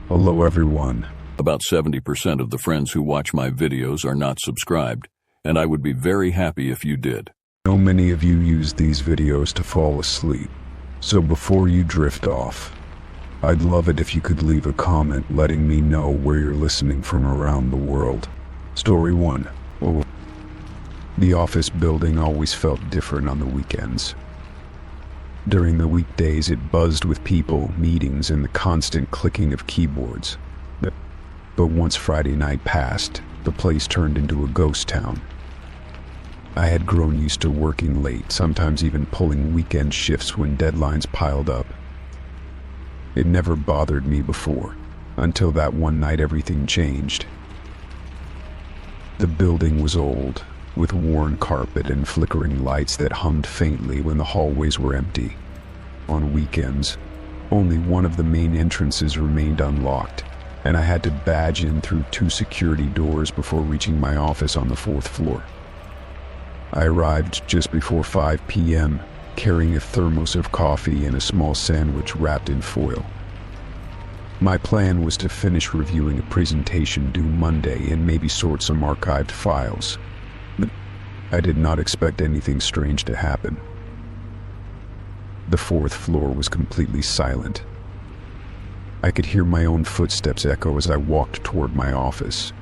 Hello everyone. About 70% of the friends who watch my videos are not subscribed, and I would be very happy if you did. I know many of you use these videos to fall asleep, so before you drift off, I'd love it if you could leave a comment letting me know where you're listening from around the world. Story 1. Oh. The office building always felt different on the weekends. During the weekdays it buzzed with people, meetings, and the constant clicking of keyboards. But once Friday night passed, the place turned into a ghost town. I had grown used to working late, sometimes even pulling weekend shifts when deadlines piled up. It never bothered me before, until that one night everything changed. The building was old, with worn carpet and flickering lights that hummed faintly when the hallways were empty. On weekends, only one of the main entrances remained unlocked, and I had to badge in through 2 security doors before reaching my office on the 4th floor. I arrived just before 5 p.m., carrying a thermos of coffee and a small sandwich wrapped in foil. My plan was to finish reviewing a presentation due Monday and maybe sort some archived files. But I did not expect anything strange to happen. The 4th floor was completely silent. I could hear my own footsteps echo as I walked toward my office.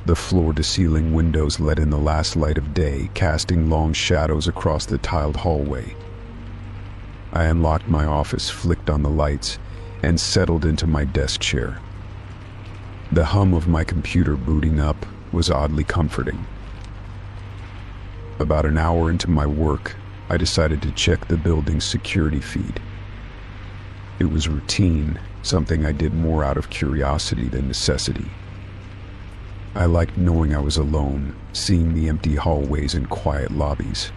The floor-to-ceiling windows let in the last light of day, casting long shadows across the tiled hallway. I unlocked my office, flicked on the lights, and settled into my desk chair. The hum of my computer booting up was oddly comforting. About an hour into my work, I decided to check the building's security feed. It was routine, something I did more out of curiosity than necessity. I liked knowing I was alone, seeing the empty hallways and quiet lobbies.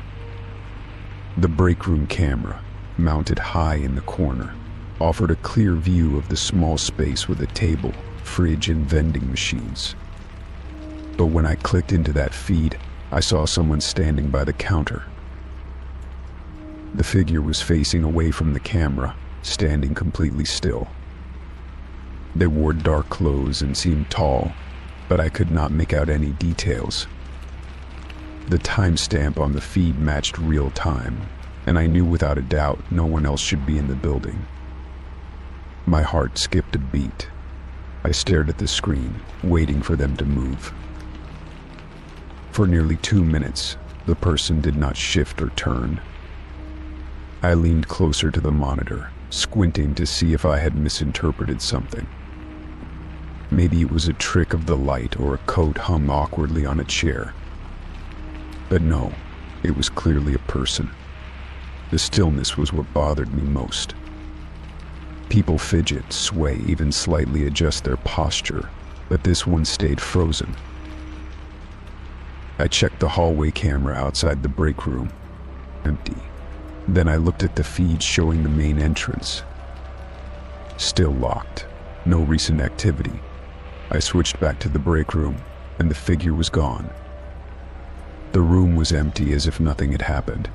The break room camera, mounted high in the corner, offered a clear view of the small space with a table, fridge, and vending machines. But when I clicked into that feed, I saw someone standing by the counter. The figure was facing away from the camera, standing completely still. They wore dark clothes and seemed tall, but I could not make out any details. The timestamp on the feed matched real time, and I knew without a doubt no one else should be in the building. My heart skipped a beat. I stared at the screen, waiting for them to move. For nearly 2 minutes, the person did not shift or turn. I leaned closer to the monitor, squinting to see if I had misinterpreted something. Maybe it was a trick of the light or a coat hung awkwardly on a chair. But no, it was clearly a person. The stillness was what bothered me most. People fidget, sway, even slightly adjust their posture, but this one stayed frozen. I checked the hallway camera outside the break room. Empty. Then I looked at the feed showing the main entrance. Still locked. No recent activity. I switched back to the break room, and the figure was gone. The room was empty as if nothing had happened.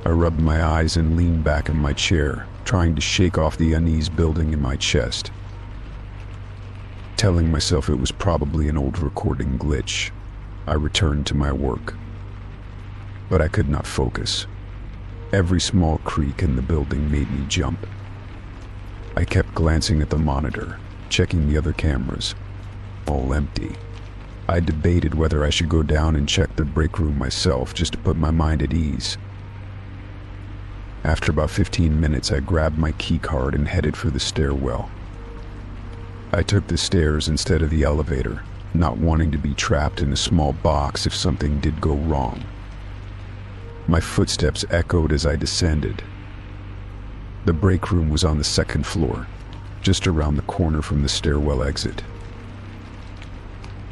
I rubbed my eyes and leaned back in my chair, trying to shake off the unease building in my chest. Telling myself it was probably an old recording glitch, I returned to my work. But I could not focus. Every small creak in the building made me jump. I kept glancing at the monitor, checking the other cameras. All empty. I debated whether I should go down and check the break room myself just to put my mind at ease. After about 15 minutes, I grabbed my keycard and headed for the stairwell. I took the stairs instead of the elevator, not wanting to be trapped in a small box if something did go wrong. My footsteps echoed as I descended. The break room was on the 2nd floor, just around the corner from the stairwell exit.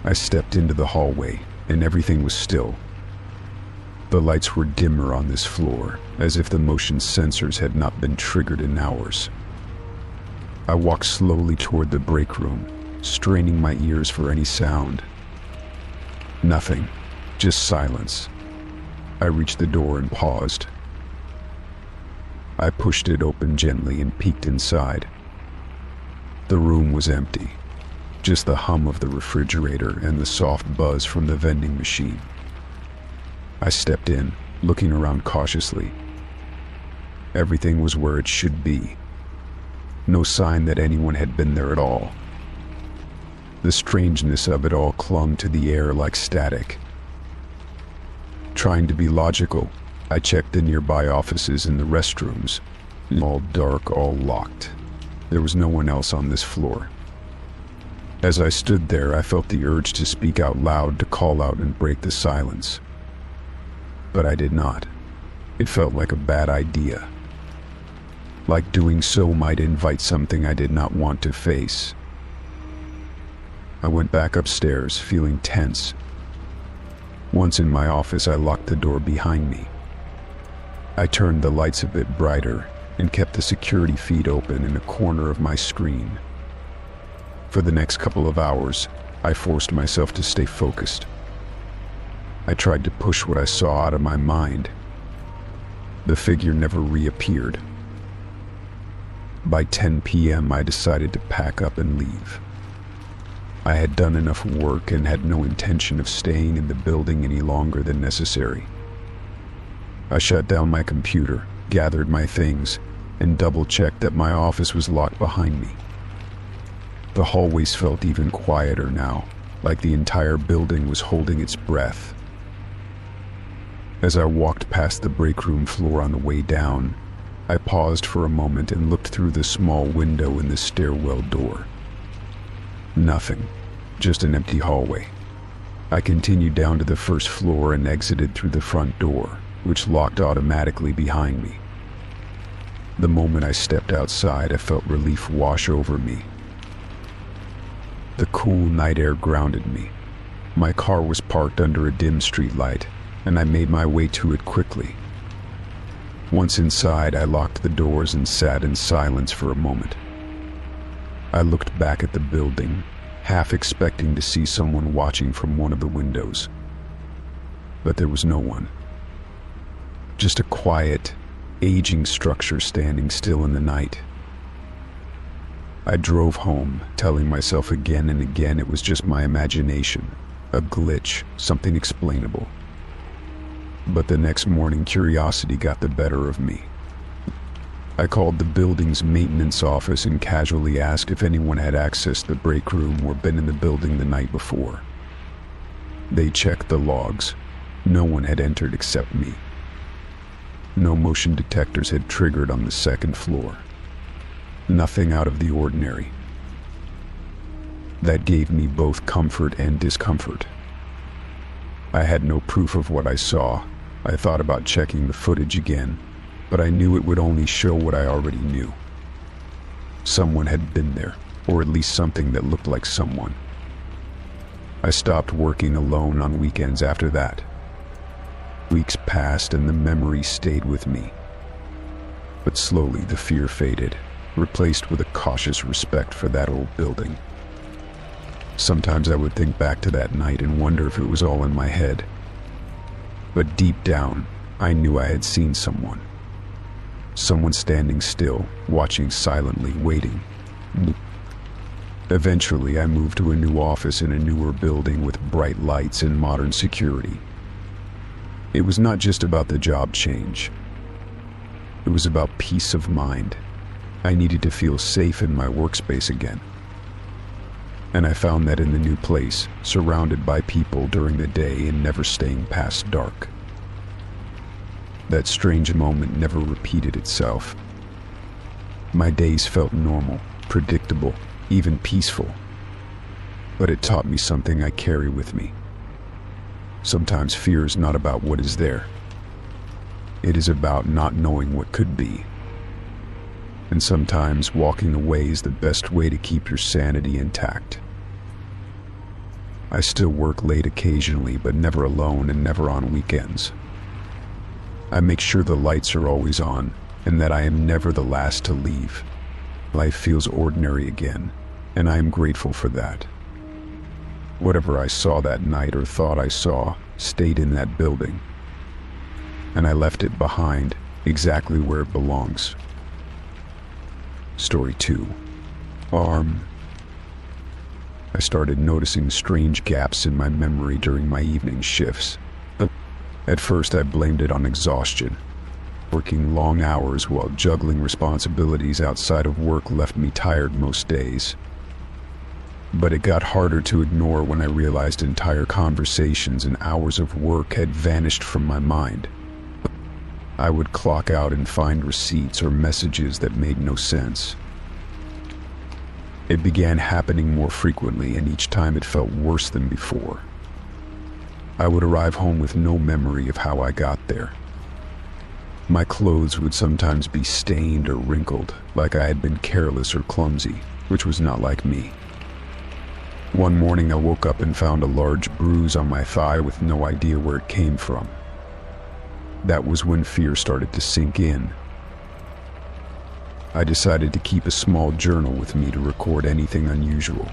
I stepped into the hallway, and everything was still. The lights were dimmer on this floor, as if the motion sensors had not been triggered in hours. I walked slowly toward the break room, straining my ears for any sound. Nothing, just silence. I reached the door and paused. I pushed it open gently and peeked inside. The room was empty, just the hum of the refrigerator and the soft buzz from the vending machine. I stepped in, looking around cautiously. Everything was where it should be. No sign that anyone had been there at all. The strangeness of it all clung to the air like static. Trying to be logical, I checked the nearby offices and the restrooms. All dark, all locked. There was no one else on this floor. As I stood there, I felt the urge to speak out loud, to call out and break the silence. But I did not. It felt like a bad idea. Like doing so might invite something I did not want to face. I went back upstairs, feeling tense. Once in my office, I locked the door behind me. I turned the lights a bit brighter and kept the security feed open in a corner of my screen. For the next couple of hours, I forced myself to stay focused. I tried to push what I saw out of my mind. The figure never reappeared. By 10 p.m., I decided to pack up and leave. I had done enough work and had no intention of staying in the building any longer than necessary. I shut down my computer, gathered my things, and double-checked that my office was locked behind me. The hallways felt even quieter now, like the entire building was holding its breath. As I walked past the break room floor on the way down, I paused for a moment and looked through the small window in the stairwell door. Nothing, just an empty hallway. I continued down to the first floor and exited through the front door, which locked automatically behind me. The moment I stepped outside, I felt relief wash over me. The cool night air grounded me. My car was parked under a dim streetlight, and I made my way to it quickly. Once inside, I locked the doors and sat in silence for a moment. I looked back at the building, half expecting to see someone watching from one of the windows. But there was no one. Just a quiet, aging structure standing still in the night. I drove home, telling myself again and again it was just my imagination, a glitch, something explainable. But the next morning, curiosity got the better of me. I called the building's maintenance office and casually asked if anyone had accessed the break room or been in the building the night before. They checked the logs. No one had entered except me. No motion detectors had triggered on the second floor. Nothing out of the ordinary. That gave me both comfort and discomfort. I had no proof of what I saw. I thought about checking the footage again, but I knew it would only show what I already knew. Someone had been there, or at least something that looked like someone. I stopped working alone on weekends after that. Weeks passed and the memory stayed with me. But slowly the fear faded, replaced with a cautious respect for that old building. Sometimes I would think back to that night and wonder if it was all in my head. But deep down, I knew I had seen someone. Someone standing still, watching silently, waiting. Eventually, I moved to a new office in a newer building with bright lights and modern security. It was not just about the job change. It was about peace of mind. I needed to feel safe in my workspace again. And I found that in the new place, surrounded by people during the day and never staying past dark. That strange moment never repeated itself. My days felt normal, predictable, even peaceful. But it taught me something I carry with me. Sometimes fear is not about what is there. It is about not knowing what could be. And sometimes walking away is the best way to keep your sanity intact. I still work late occasionally, but never alone and never on weekends. I make sure the lights are always on and that I am never the last to leave. Life feels ordinary again, and I am grateful for that. Whatever I saw that night or thought I saw stayed in that building, and I left it behind exactly where it belongs. Story 2. arm. I started noticing strange gaps in my memory during my evening shifts. At first, I blamed it on exhaustion. Working long hours while juggling responsibilities outside of work left me tired most days. But it got harder to ignore when I realized entire conversations and hours of work had vanished from my mind. I would clock out and find receipts or messages that made no sense. It began happening more frequently, and each time it felt worse than before. I would arrive home with no memory of how I got there. My clothes would sometimes be stained or wrinkled, like I had been careless or clumsy, which was not like me. One morning I woke up and found a large bruise on my thigh with no idea where it came from. That was when fear started to sink in. I decided to keep a small journal with me to record anything unusual.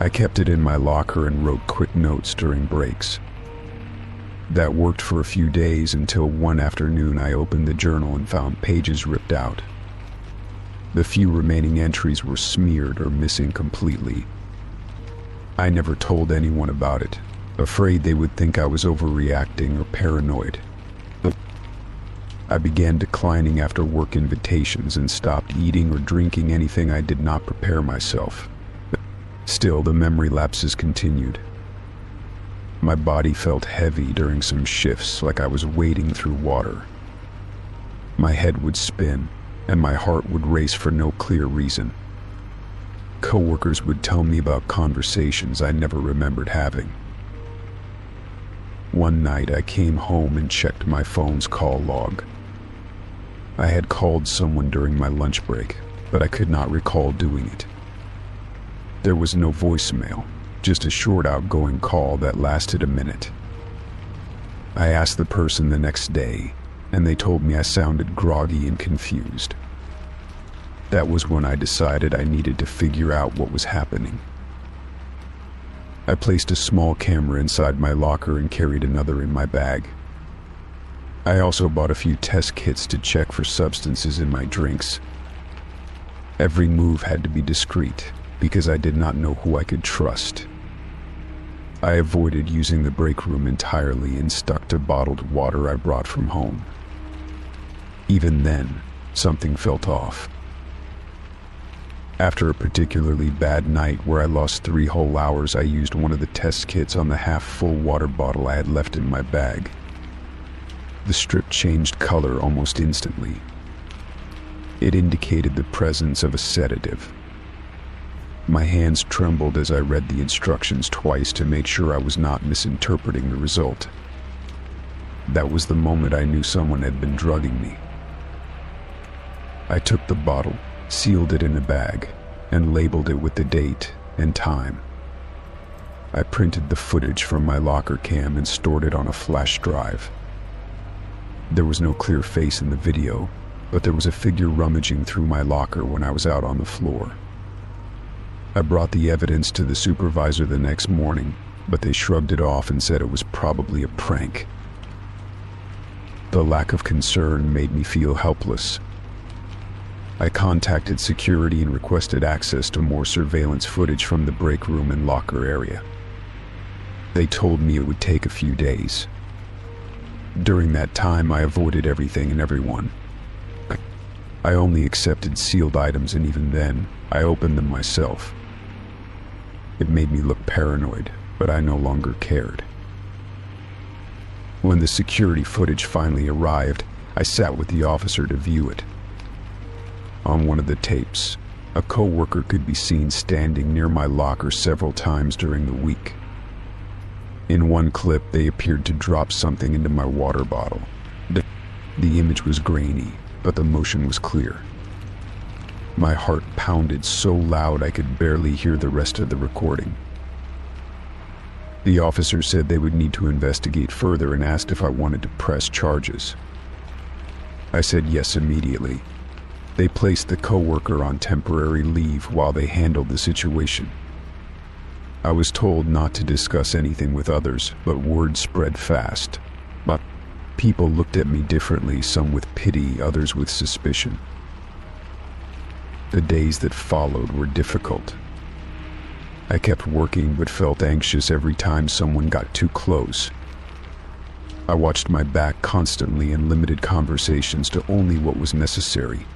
I kept it in my locker and wrote quick notes during breaks. That worked for a few days until one afternoon I opened the journal and found pages ripped out. The few remaining entries were smeared or missing completely. I never told anyone about it, afraid they would think I was overreacting or paranoid. I began declining after work invitations and stopped eating or drinking anything I did not prepare myself. Still, the memory lapses continued. My body felt heavy during some shifts, like I was wading through water. My head would spin, and my heart would race for no clear reason. Coworkers would tell me about conversations I never remembered having. One night I came home and checked my phone's call log. I had called someone during my lunch break, but I could not recall doing it. There was no voicemail, just a short outgoing call that lasted a minute. I asked the person the next day, and they told me I sounded groggy and confused. That was when I decided I needed to figure out what was happening. I placed a small camera inside my locker and carried another in my bag. I also bought a few test kits to check for substances in my drinks. Every move had to be discreet, because I did not know who I could trust. I avoided using the break room entirely and stuck to bottled water I brought from home. Even then, something felt off. After a particularly bad night where I lost 3 whole hours, I used one of the test kits on the half-full water bottle I had left in my bag. The strip changed color almost instantly. It indicated the presence of a sedative. My hands trembled as I read the instructions twice to make sure I was not misinterpreting the result. That was the moment I knew someone had been drugging me. I took the bottle, sealed it in a bag, and labeled it with the date and time. I printed the footage from my locker cam and stored it on a flash drive. There was no clear face in the video, but there was a figure rummaging through my locker when I was out on the floor. I brought the evidence to the supervisor the next morning, but they shrugged it off and said it was probably a prank. The lack of concern made me feel helpless. I contacted security and requested access to more surveillance footage from the break room and locker area. They told me it would take a few days. During that time, I avoided everything and everyone. I only accepted sealed items, and even then, I opened them myself. It made me look paranoid, but I no longer cared. When the security footage finally arrived, I sat with the officer to view it. On one of the tapes, a coworker could be seen standing near my locker several times during the week. In one clip, they appeared to drop something into my water bottle. The image was grainy, but the motion was clear. My heart pounded so loud I could barely hear the rest of the recording. The officer said they would need to investigate further and asked if I wanted to press charges. I said yes immediately. They placed the coworker on temporary leave while they handled the situation. I was told not to discuss anything with others, but word spread fast. But people looked at me differently, some with pity, others with suspicion. The days that followed were difficult. I kept working but felt anxious every time someone got too close. I watched my back constantly and limited conversations to only what was necessary.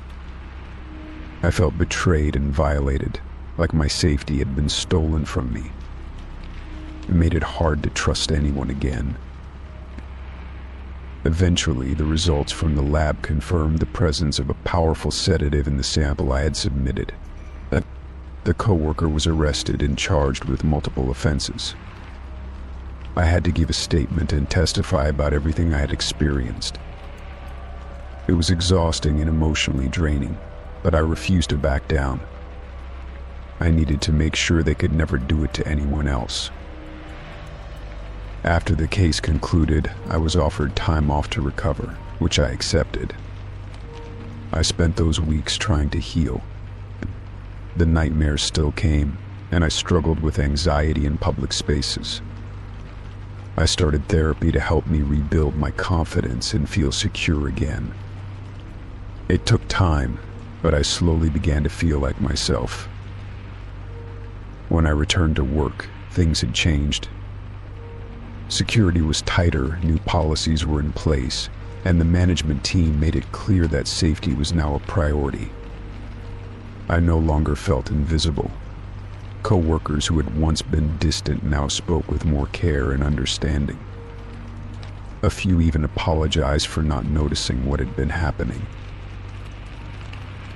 I felt betrayed and violated, like my safety had been stolen from me. It made it hard to trust anyone again. Eventually, the results from the lab confirmed the presence of a powerful sedative in the sample I had submitted. The coworker was arrested and charged with multiple offenses. I had to give a statement and testify about everything I had experienced. It was exhausting and emotionally draining, but I refused to back down. I needed to make sure they could never do it to anyone else. After the case concluded, I was offered time off to recover, which I accepted. I spent those weeks trying to heal. The nightmares still came, and I struggled with anxiety in public spaces. I started therapy to help me rebuild my confidence and feel secure again. It took time, but I slowly began to feel like myself. When I returned to work, things had changed. Security was tighter, new policies were in place, and the management team made it clear that safety was now a priority. I no longer felt invisible. Co-workers who had once been distant now spoke with more care and understanding. A few even apologized for not noticing what had been happening.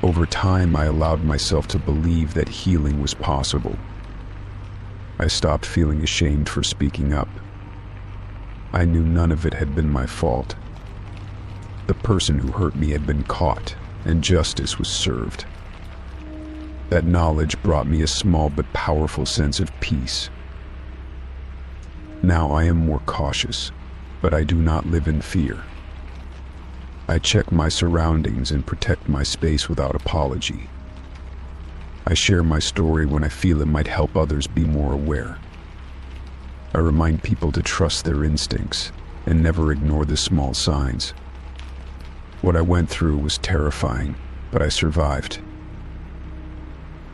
Over time, I allowed myself to believe that healing was possible. I stopped feeling ashamed for speaking up. I knew none of it had been my fault. The person who hurt me had been caught, and justice was served. That knowledge brought me a small but powerful sense of peace. Now I am more cautious, but I do not live in fear. I check my surroundings and protect my space without apology. I share my story when I feel it might help others be more aware. I remind people to trust their instincts and never ignore the small signs. What I went through was terrifying, but I survived.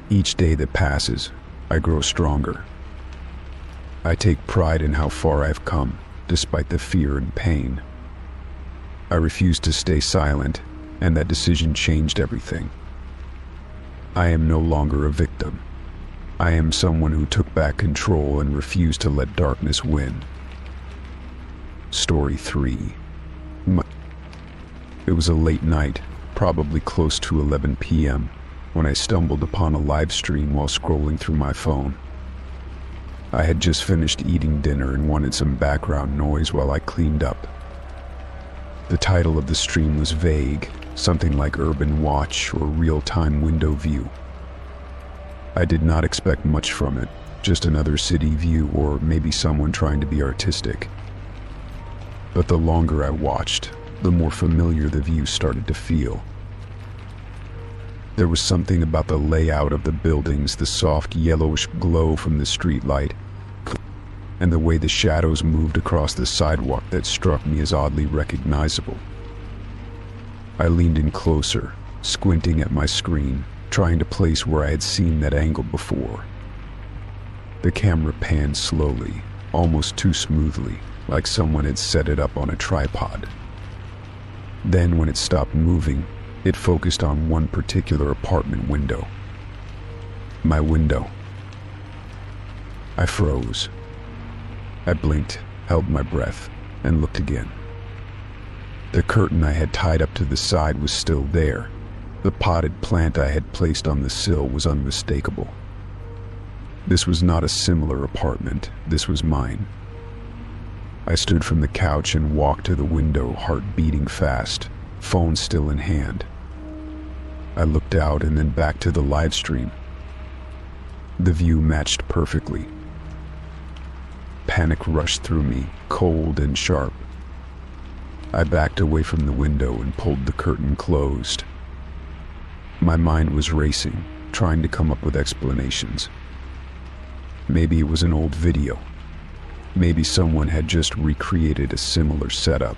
Each day that passes, I grow stronger. I take pride in how far I've come, despite the fear and pain. I refuse to stay silent, and that decision changed everything. I am no longer a victim. I am someone who took back control and refused to let darkness win. Story 3. It was a late night, probably close to 11 p.m., when I stumbled upon a live stream while scrolling through my phone. I had just finished eating dinner and wanted some background noise while I cleaned up. The title of the stream was vague, something like Urban Watch or Real-Time Window View. I did not expect much from it, just another city view or maybe someone trying to be artistic. But the longer I watched, the more familiar the view started to feel. There was something about the layout of the buildings, the soft yellowish glow from the streetlight, and the way the shadows moved across the sidewalk that struck me as oddly recognizable. I leaned in closer, squinting at my screen, trying to place where I had seen that angle before. The camera panned slowly, almost too smoothly, like someone had set it up on a tripod. Then, when it stopped moving, it focused on one particular apartment window. My window. I froze. I blinked, held my breath, and looked again. The curtain I had tied up to the side was still there. The potted plant I had placed on the sill was unmistakable. This was not a similar apartment. This was mine. I stood from the couch and walked to the window, heart beating fast, phone still in hand. I looked out and then back to the live stream. The view matched perfectly. Panic rushed through me, cold and sharp. I backed away from the window and pulled the curtain closed. My mind was racing, trying to come up with explanations. Maybe it was an old video. Maybe someone had just recreated a similar setup.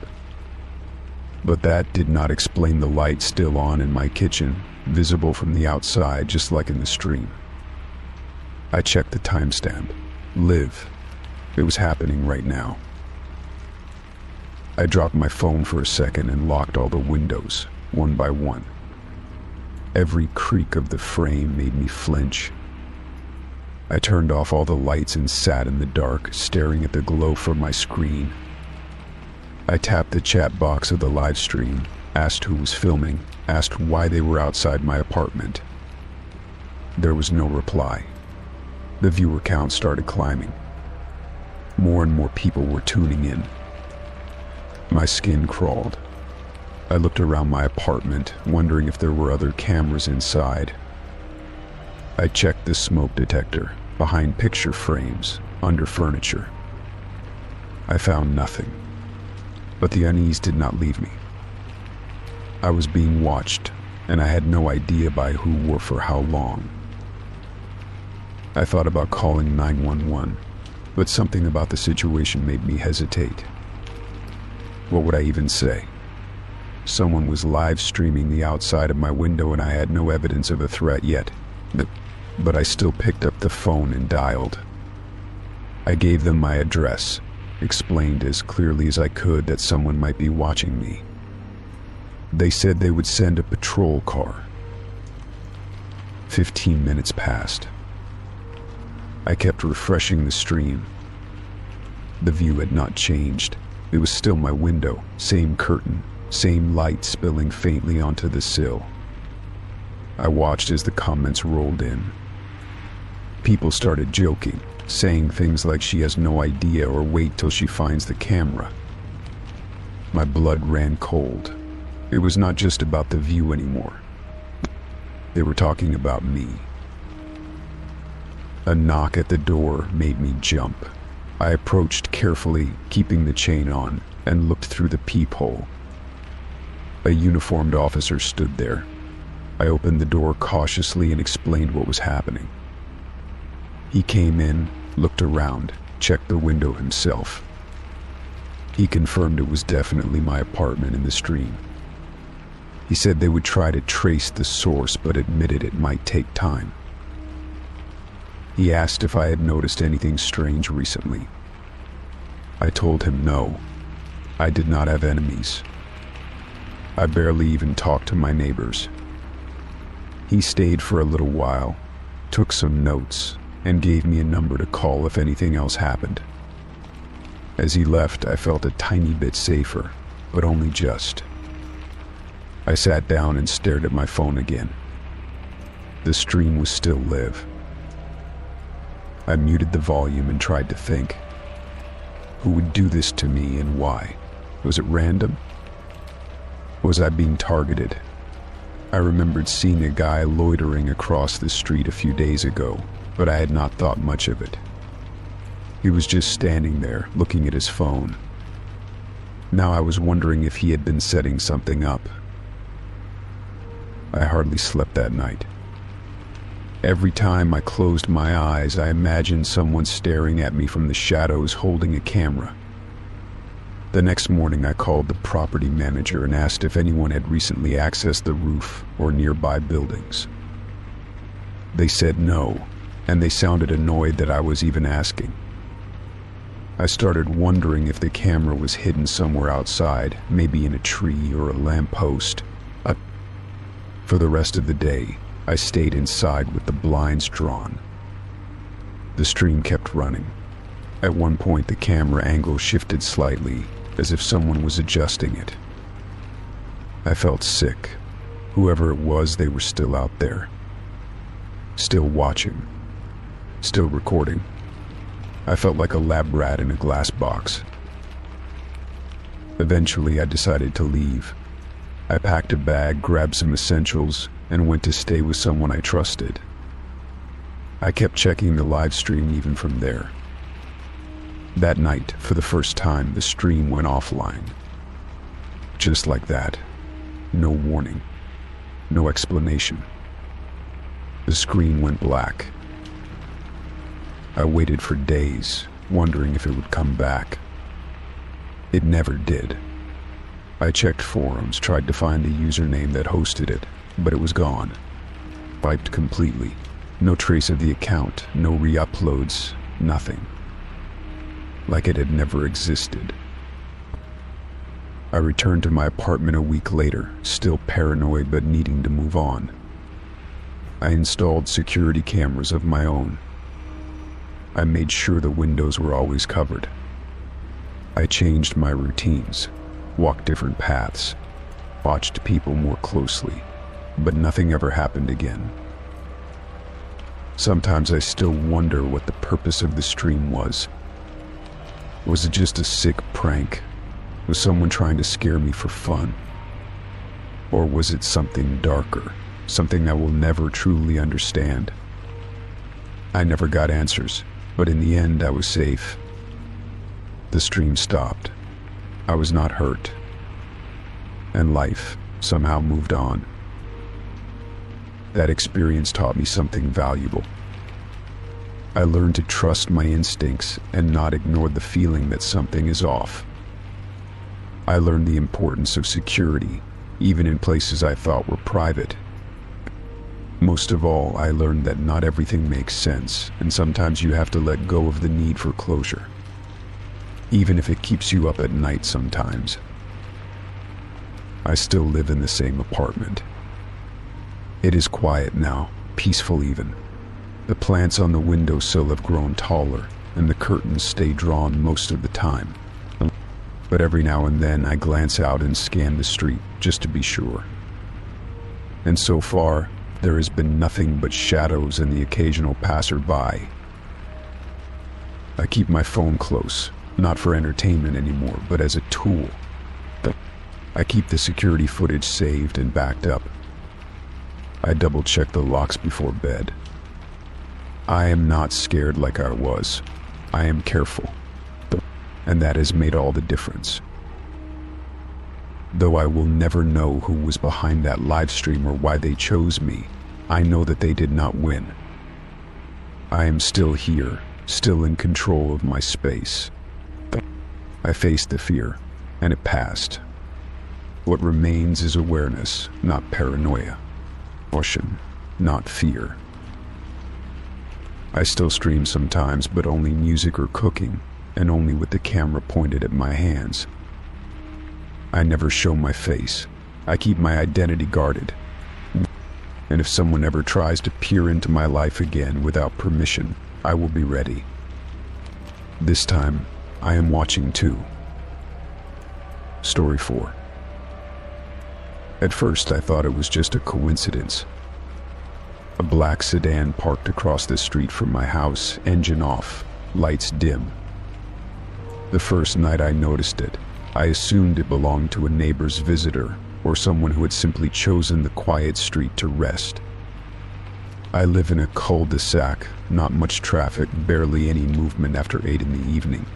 But that did not explain the light still on in my kitchen, visible from the outside just like in the stream. I checked the timestamp. Live. It was happening right now. I dropped my phone for a second and locked all the windows, one by one. Every creak of the frame made me flinch. I turned off all the lights and sat in the dark, staring at the glow from my screen. I tapped the chat box of the live stream, asked who was filming, asked why they were outside my apartment. There was no reply. The viewer count started climbing. More and more people were tuning in. My skin crawled. I looked around my apartment, wondering if there were other cameras inside. I checked the smoke detector, behind picture frames, under furniture. I found nothing, but the unease did not leave me. I was being watched, and I had no idea by who or for how long. I thought about calling 911, but something about the situation made me hesitate. What would I even say? Someone was live streaming the outside of my window and I had no evidence of a threat yet. But I still picked up the phone and dialed. I gave them my address, explained as clearly as I could that someone might be watching me. They said they would send a patrol car. 15 minutes passed. I kept refreshing the stream. The view had not changed. It was still my window, same curtain, same light spilling faintly onto the sill. I watched as the comments rolled in. People started joking, saying things like she has no idea or wait till she finds the camera. My blood ran cold. It was not just about the view anymore. They were talking about me. A knock at the door made me jump. I approached carefully, keeping the chain on, and looked through the peephole. A uniformed officer stood there. I opened the door cautiously and explained what was happening. He came in, looked around, checked the window himself. He confirmed it was definitely my apartment in the stream. He said they would try to trace the source, but admitted it might take time. He asked if I had noticed anything strange recently. I told him no. I did not have enemies. I barely even talked to my neighbors. He stayed for a little while, took some notes, and gave me a number to call if anything else happened. As he left, I felt a tiny bit safer, but only just. I sat down and stared at my phone again. The stream was still live. I muted the volume and tried to think. Who would do this to me and why? Was it random? Was I being targeted? I remembered seeing a guy loitering across the street a few days ago, but I had not thought much of it. He was just standing there, looking at his phone. Now I was wondering if he had been setting something up. I hardly slept that night. Every time I closed my eyes, I imagined someone staring at me from the shadows holding a camera. The next morning, I called the property manager and asked if anyone had recently accessed the roof or nearby buildings. They said no, and they sounded annoyed that I was even asking. I started wondering if the camera was hidden somewhere outside, maybe in a tree or a lamppost. For the rest of the day, I stayed inside with the blinds drawn. The stream kept running. At one point, the camera angle shifted slightly, as if someone was adjusting it. I felt sick. Whoever it was, they were still out there. Still watching. Still recording. I felt like a lab rat in a glass box. Eventually, I decided to leave. I packed a bag, grabbed some essentials, and went to stay with someone I trusted. I kept checking the live stream even from there. That night, for the first time, the stream went offline. Just like that. No warning. No explanation. The screen went black. I waited for days, wondering if it would come back. It never did. I checked forums, tried to find the username that hosted it, but it was gone. Wiped completely. No trace of the account, no re-uploads, nothing. Like it had never existed. I returned to my apartment a week later, still paranoid but needing to move on. I installed security cameras of my own. I made sure the windows were always covered. I changed my routines, walked different paths, watched people more closely, but nothing ever happened again. Sometimes I still wonder what the purpose of the stream was. Was it just a sick prank? Was someone trying to scare me for fun? Or was it something darker, something I will never truly understand? I never got answers, but in the end I was safe. The stream stopped. I was not hurt. And life somehow moved on. That experience taught me something valuable. I learned to trust my instincts and not ignore the feeling that something is off. I learned the importance of security, even in places I thought were private. Most of all, I learned that not everything makes sense, and sometimes you have to let go of the need for closure, even if it keeps you up at night sometimes. I still live in the same apartment. It is quiet now, peaceful even. The plants on the windowsill have grown taller, and the curtains stay drawn most of the time. But every now and then I glance out and scan the street, just to be sure. And so far, there has been nothing but shadows and the occasional passerby. I keep my phone close, not for entertainment anymore, but as a tool. I keep the security footage saved and backed up. I double-check the locks before bed. I am not scared like I was. I am careful. And that has made all the difference. Though I will never know who was behind that live stream or why they chose me, I know that they did not win. I am still here, still in control of my space. I faced the fear, and it passed. What remains is awareness, not paranoia. Caution, not fear. I still stream sometimes, but only music or cooking, and only with the camera pointed at my hands. I never show my face. I keep my identity guarded. And if someone ever tries to peer into my life again without permission, I will be ready. This time, I am watching too. Story 4. At first, I thought it was just a coincidence. A black sedan parked across the street from my house, engine off, lights dim. The first night I noticed it, I assumed it belonged to a neighbor's visitor or someone who had simply chosen the quiet street to rest. I live in a cul-de-sac, not much traffic, barely any movement after 8 in the evening.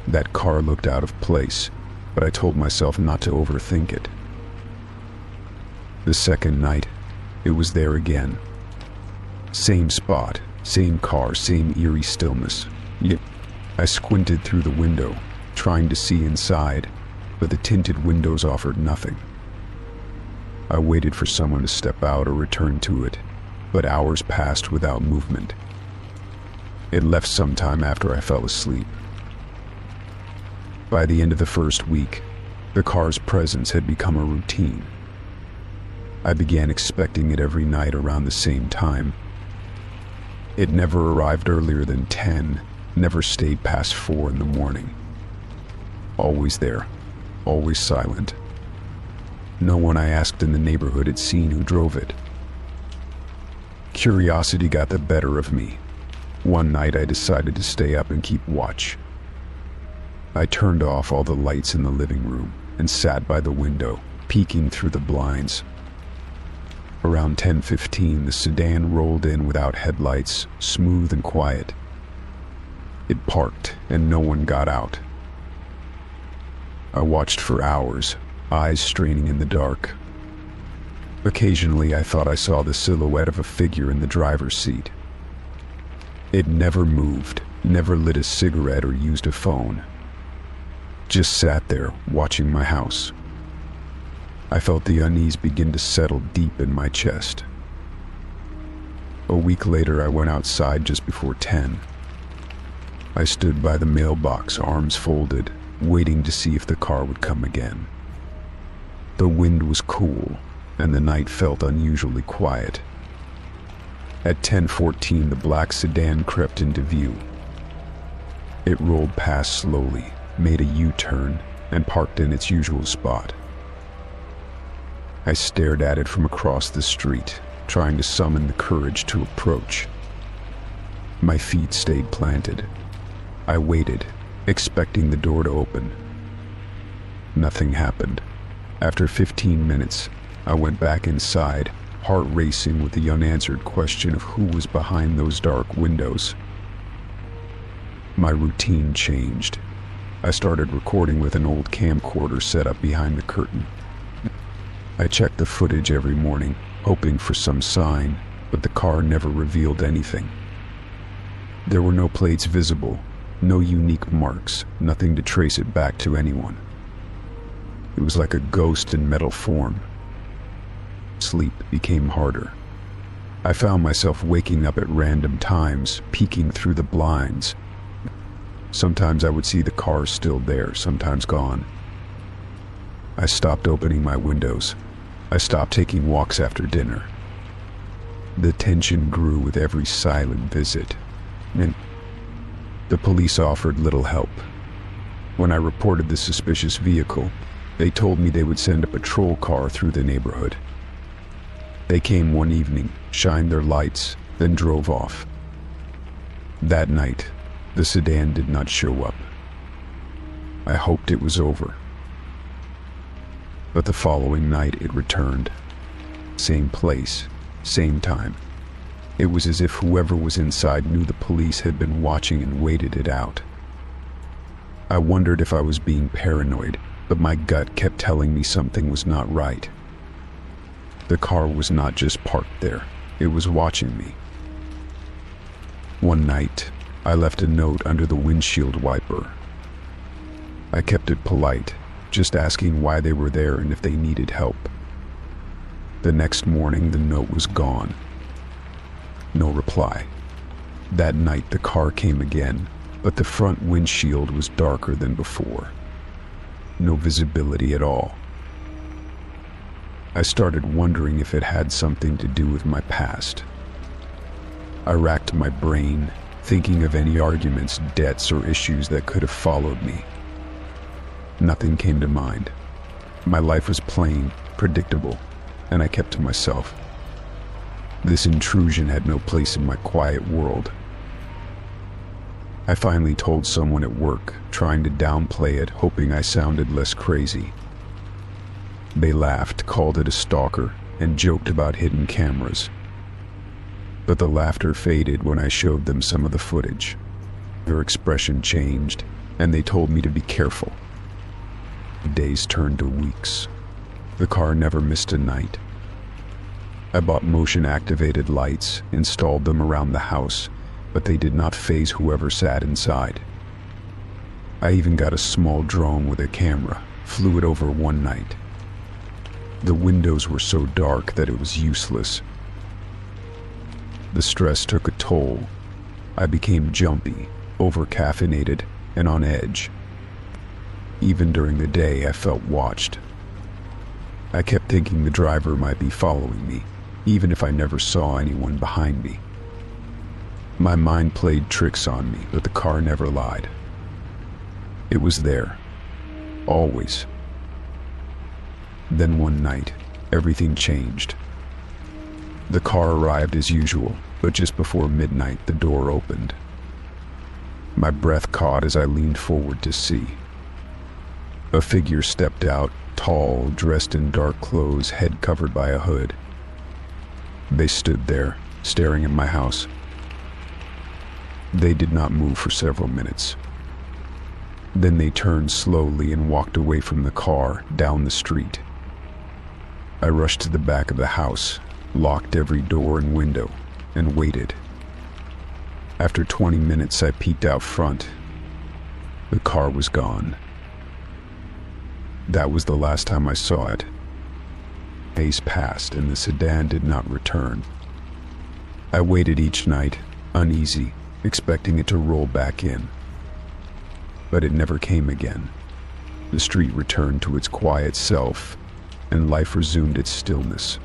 That car looked out of place, but I told myself not to overthink it. The second night, it was there again. Same spot, same car, same eerie stillness. Yet I squinted through the window, trying to see inside, but the tinted windows offered nothing. I waited for someone to step out or return to it, but hours passed without movement. It left sometime after I fell asleep. By the end of the first week, the car's presence had become a routine. I began expecting it every night around the same time. It never arrived earlier than 10, never stayed past 4 in the morning. Always there, always silent. No one I asked in the neighborhood had seen who drove it. Curiosity got the better of me. One night I decided to stay up and keep watch. I turned off all the lights in the living room and sat by the window, peeking through the blinds. Around 10:15, the sedan rolled in without headlights, smooth and quiet. It parked, and no one got out. I watched for hours, eyes straining in the dark. Occasionally, I thought I saw the silhouette of a figure in the driver's seat. It never moved, never lit a cigarette or used a phone. just sat there watching my house. I felt the unease begin to settle deep in my chest. A week later, I went outside just before 10. I stood by the mailbox, arms folded, waiting to see if the car would come again. The wind was cool, and the night felt unusually quiet. At 10:14, the black sedan crept into view. It rolled past slowly, made a U-turn, and parked in its usual spot. I stared at it from across the street, trying to summon the courage to approach. My feet stayed planted. I waited, expecting the door to open. Nothing happened. After 15 minutes, I went back inside, heart racing with the unanswered question of who was behind those dark windows. My routine changed. I started recording with an old camcorder set up behind the curtain. I checked the footage every morning, hoping for some sign, but the car never revealed anything. There were no plates visible, no unique marks, nothing to trace it back to anyone. It was like a ghost in metal form. Sleep became harder. I found myself waking up at random times, peeking through the blinds. Sometimes I would see the car still there, sometimes gone. I stopped opening my windows. I stopped taking walks after dinner. The tension grew with every silent visit, and the police offered little help. When I reported the suspicious vehicle, they told me they would send a patrol car through the neighborhood. They came one evening, shined their lights, then drove off. That night, the sedan did not show up. I hoped it was over. But the following night it returned. Same place, same time. It was as if whoever was inside knew the police had been watching and waited it out. I wondered if I was being paranoid, but my gut kept telling me something was not right. The car was not just parked there, it was watching me. One night, I left a note under the windshield wiper. I kept it polite, just asking why they were there and if they needed help. The next morning, the note was gone. No reply. That night, the car came again, but the front windshield was darker than before. No visibility at all. I started wondering if it had something to do with my past. I racked my brain, thinking of any arguments, debts, or issues that could have followed me. Nothing came to mind. My life was plain, predictable, and I kept to myself. This intrusion had no place in my quiet world. I finally told someone at work, trying to downplay it, hoping I sounded less crazy. They laughed, called it a stalker, and joked about hidden cameras. But the laughter faded when I showed them some of the footage. Their expression changed, and they told me to be careful. Days turned to weeks. The car never missed a night. I bought motion-activated lights, installed them around the house, but they did not faze whoever sat inside. I even got a small drone with a camera, flew it over one night. The windows were so dark that it was useless. The stress took a toll. I became jumpy, over-caffeinated, and on edge. Even during the day, I felt watched. I kept thinking the driver might be following me, even if I never saw anyone behind me. My mind played tricks on me, but the car never lied. It was there, always. Then one night, everything changed. The car arrived as usual, but just before midnight, the door opened. My breath caught as I leaned forward to see. A figure stepped out, tall, dressed in dark clothes, head covered by a hood. They stood there, staring at my house. They did not move for several minutes. Then they turned slowly and walked away from the car, down the street. I rushed to the back of the house, locked every door and window, and waited. After 20 minutes, I peeked out front. The car was gone. That was the last time I saw it. Days passed and the sedan did not return. I waited each night, uneasy, expecting it to roll back in. But it never came again. The street returned to its quiet self, and life resumed its stillness.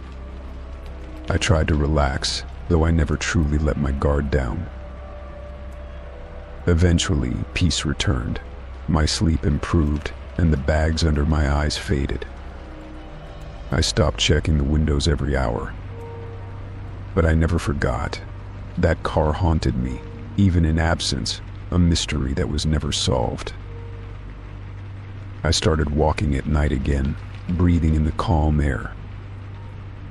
I tried to relax, though I never truly let my guard down. Eventually, peace returned. My sleep improved, and the bags under my eyes faded. I stopped checking the windows every hour. But I never forgot. That car haunted me, even in absence, a mystery that was never solved. I started walking at night again, breathing in the calm air.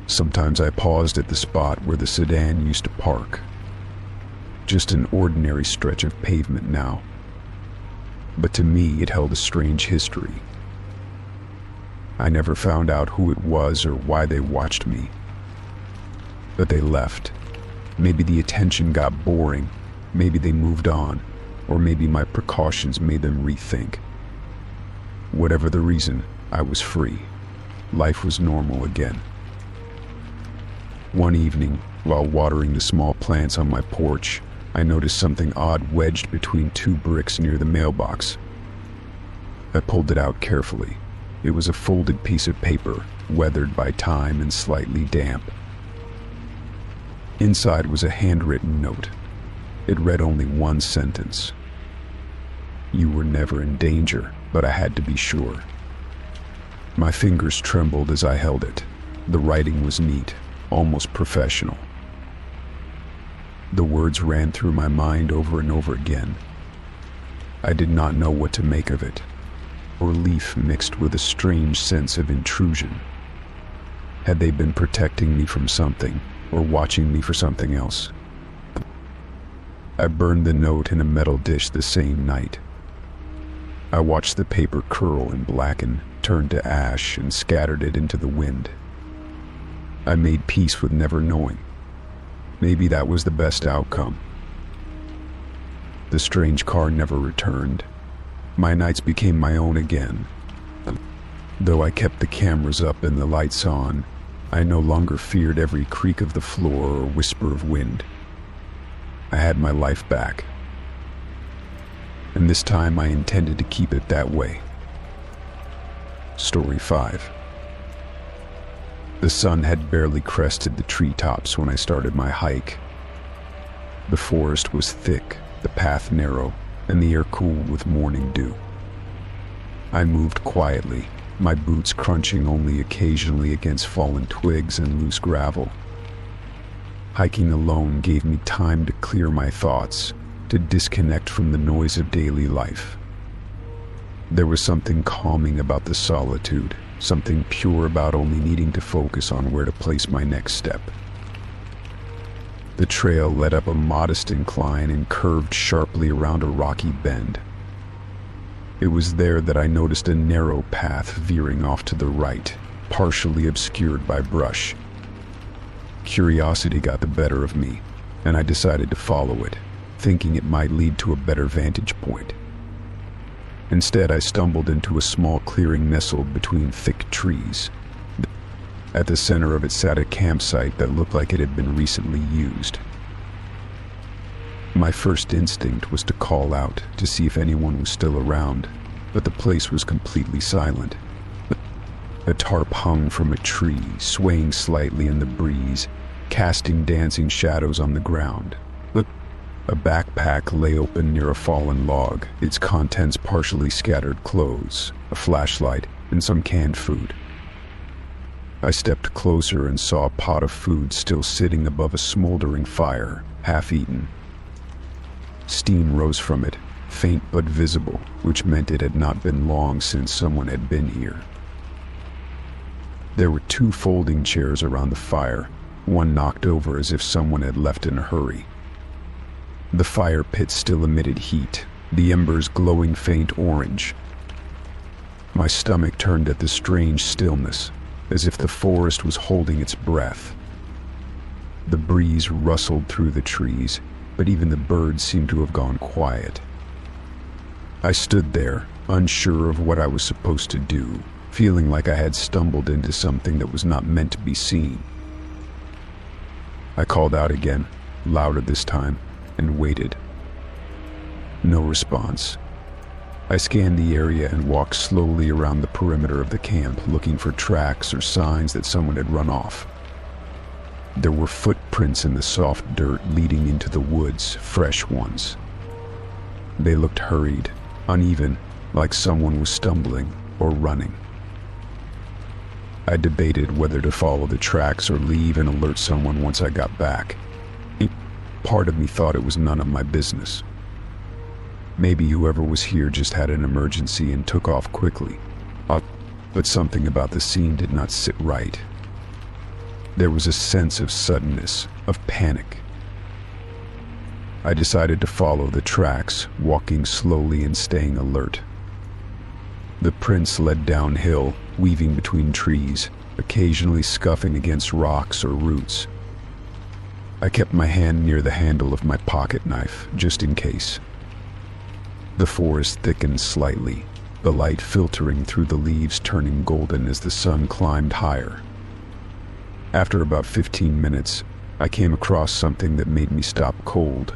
Sometimes I paused at the spot where the sedan used to park. Just an ordinary stretch of pavement now. But to me, it held a strange history. I never found out who it was or why they watched me. But they left. Maybe the attention got boring, maybe they moved on, or maybe my precautions made them rethink. Whatever the reason, I was free. Life was normal again. One evening, while watering the small plants on my porch, I noticed something odd wedged between two bricks near the mailbox. I pulled it out carefully. It was a folded piece of paper, weathered by time and slightly damp. Inside was a handwritten note. It read only one sentence. "You were never in danger, but I had to be sure." My fingers trembled as I held it. The writing was neat, almost professional. The words ran through my mind over and over again. I did not know what to make of it. Relief mixed with a strange sense of intrusion. Had they been protecting me from something, or watching me for something else? I burned the note in a metal dish the same night. I watched the paper curl and blacken, turned to ash, and scattered it into the wind. I made peace with never knowing. Maybe that was the best outcome. The strange car never returned. My nights became my own again. Though I kept the cameras up and the lights on, I no longer feared every creak of the floor or whisper of wind. I had my life back. And this time I intended to keep it that way. Story 5. The sun had barely crested the treetops when I started my hike. The forest was thick, the path narrow, and the air cool with morning dew. I moved quietly, my boots crunching only occasionally against fallen twigs and loose gravel. Hiking alone gave me time to clear my thoughts, to disconnect from the noise of daily life. There was something calming about the solitude, something pure about only needing to focus on where to place my next step. The trail led up a modest incline and curved sharply around a rocky bend. It was there that I noticed a narrow path veering off to the right, partially obscured by brush. Curiosity got the better of me, and I decided to follow it, thinking it might lead to a better vantage point. Instead, I stumbled into a small clearing nestled between thick trees. At the center of it sat a campsite that looked like it had been recently used. My first instinct was to call out to see if anyone was still around, but the place was completely silent. A tarp hung from a tree, swaying slightly in the breeze, casting dancing shadows on the ground. A backpack lay open near a fallen log, its contents partially scattered clothes, a flashlight, and some canned food. I stepped closer and saw a pot of food still sitting above a smoldering fire, half-eaten. Steam rose from it, faint but visible, which meant it had not been long since someone had been here. There were 2 folding chairs around the fire, one knocked over as if someone had left in a hurry. The fire pit still emitted heat, the embers glowing faint orange. My stomach turned at the strange stillness, as if the forest was holding its breath. The breeze rustled through the trees, but even the birds seemed to have gone quiet. I stood there, unsure of what I was supposed to do, feeling like I had stumbled into something that was not meant to be seen. I called out again, louder this time, and waited. No response. I scanned the area and walked slowly around the perimeter of the camp, looking for tracks or signs that someone had run off. There were footprints in the soft dirt leading into the woods, fresh ones. They looked hurried, uneven, like someone was stumbling or running. I debated whether to follow the tracks or leave and alert someone once I got back. Part of me thought it was none of my business. Maybe whoever was here just had an emergency and took off quickly. But something about the scene did not sit right. There was a sense of suddenness, of panic. I decided to follow the tracks, walking slowly and staying alert. The prints led downhill, weaving between trees, occasionally scuffing against rocks or roots. I kept my hand near the handle of my pocket knife, just in case. The forest thickened slightly, the light filtering through the leaves turning golden as the sun climbed higher. After about 15 minutes, I came across something that made me stop cold.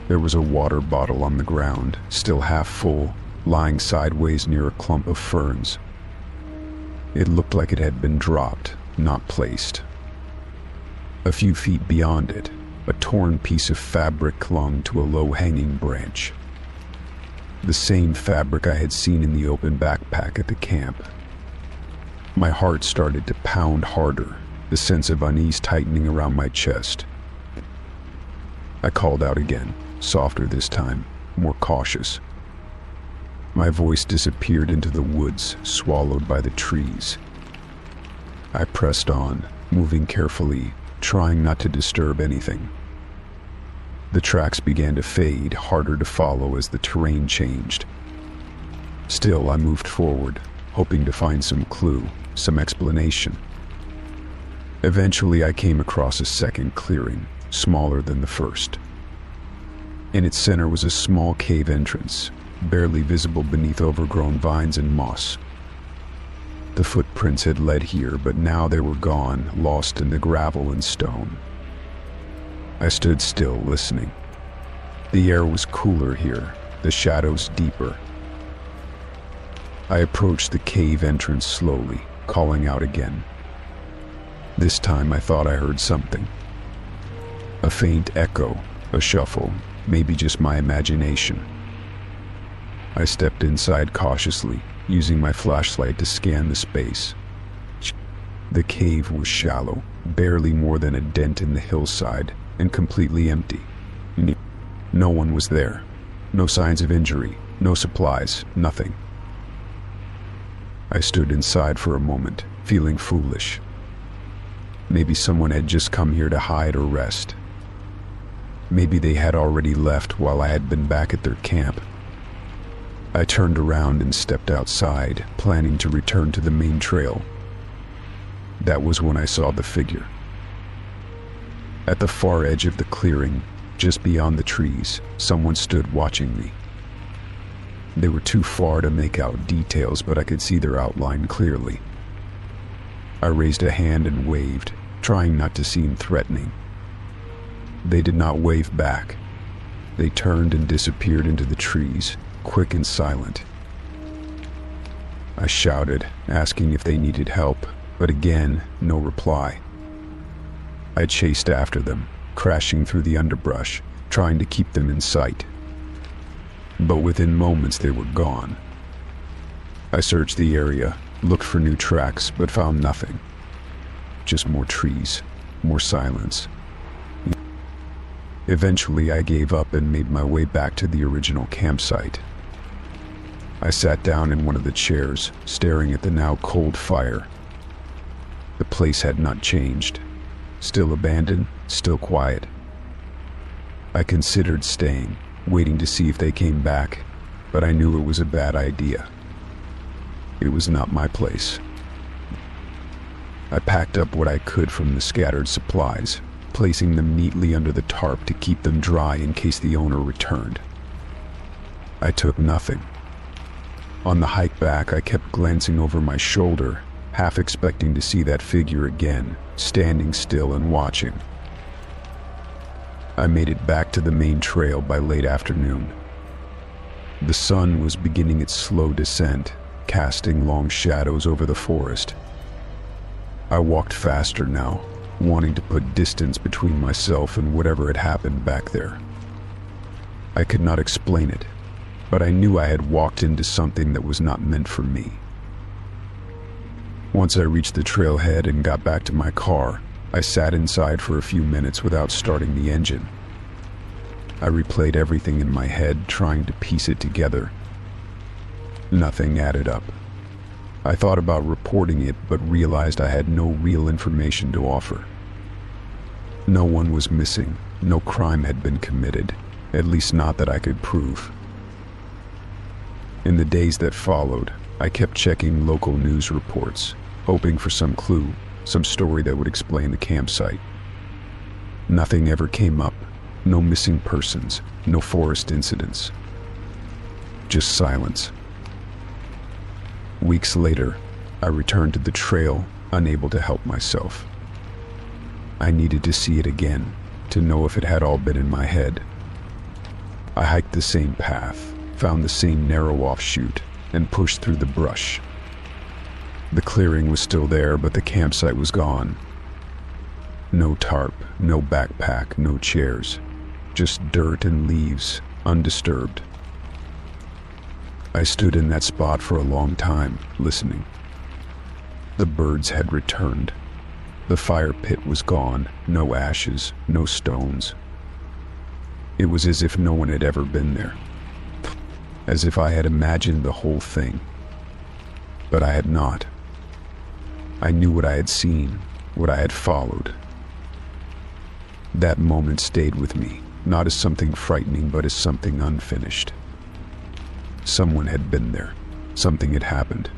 There was a water bottle on the ground, still half full, lying sideways near a clump of ferns. It looked like it had been dropped, not placed. A few feet beyond it, a torn piece of fabric clung to a low-hanging branch. The same fabric I had seen in the open backpack at the camp. My heart started to pound harder, the sense of unease tightening around my chest. I called out again, softer this time, more cautious. My voice disappeared into the woods, swallowed by the trees. I pressed on, moving carefully, trying not to disturb anything. The tracks began to fade, harder to follow as the terrain changed. Still, I moved forward, hoping to find some clue, some explanation. Eventually, I came across a second clearing, smaller than the first. In its center was a small cave entrance, barely visible beneath overgrown vines and moss. The footprints had led here, but now they were gone, lost in the gravel and stone. I stood still, listening. The air was cooler here, the shadows deeper. I approached the cave entrance slowly, calling out again. This time I thought I heard something. A faint echo, a shuffle, maybe just my imagination. I stepped inside cautiously, using my flashlight to scan the space. The cave was shallow, barely more than a dent in the hillside, and completely empty. No one was there. No signs of injury, no supplies, nothing. I stood inside for a moment, feeling foolish. Maybe someone had just come here to hide or rest. Maybe they had already left while I had been back at their camp. I turned around and stepped outside, planning to return to the main trail. That was when I saw the figure. At the far edge of the clearing, just beyond the trees, someone stood watching me. They were too far to make out details, but I could see their outline clearly. I raised a hand and waved, trying not to seem threatening. They did not wave back. They turned and disappeared into the trees, quick and silent. I shouted, asking if they needed help, but again, no reply. I chased after them, crashing through the underbrush, trying to keep them in sight. But within moments they were gone. I searched the area, looked for new tracks, but found nothing. Just more trees, more silence. Eventually I gave up and made my way back to the original campsite. I sat down in one of the chairs, staring at the now cold fire. The place had not changed. Still abandoned, still quiet. I considered staying, waiting to see if they came back, but I knew it was a bad idea. It was not my place. I packed up what I could from the scattered supplies, placing them neatly under the tarp to keep them dry in case the owner returned. I took nothing. On the hike back, I kept glancing over my shoulder, half expecting to see that figure again, standing still and watching. I made it back to the main trail by late afternoon. The sun was beginning its slow descent, casting long shadows over the forest. I walked faster now, wanting to put distance between myself and whatever had happened back there. I could not explain it, but I knew I had walked into something that was not meant for me. Once I reached the trailhead and got back to my car, I sat inside for a few minutes without starting the engine. I replayed everything in my head, trying to piece it together. Nothing added up. I thought about reporting it, but realized I had no real information to offer. No one was missing, no crime had been committed, at least not that I could prove. In the days that followed, I kept checking local news reports, hoping for some clue, some story that would explain the campsite. Nothing ever came up, no missing persons, no forest incidents. Just silence. Weeks later, I returned to the trail, unable to help myself. I needed to see it again, to know if it had all been in my head. I hiked the same path, found the same narrow offshoot, and pushed through the brush. The clearing was still there, but the campsite was gone. No tarp, no backpack, no chairs. Just dirt and leaves, undisturbed. I stood in that spot for a long time, listening. The birds had returned. The fire pit was gone, no ashes, no stones. It was as if no one had ever been there. As if I had imagined the whole thing. But I had not. I knew what I had seen, what I had followed. That moment stayed with me, not as something frightening, but as something unfinished. Someone had been there. Something had happened.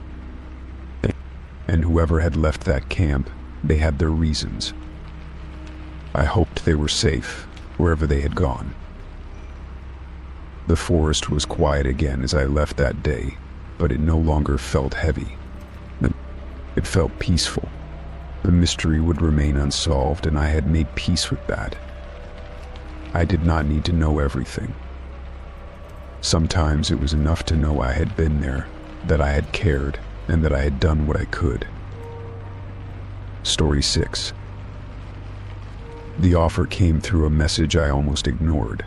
And whoever had left that camp, they had their reasons. I hoped they were safe, wherever they had gone. The forest was quiet again as I left that day, but it no longer felt heavy. It felt peaceful. The mystery would remain unsolved, and I had made peace with that. I did not need to know everything. Sometimes it was enough to know I had been there, that I had cared, and that I had done what I could. Story 6. The offer came through a message I almost ignored.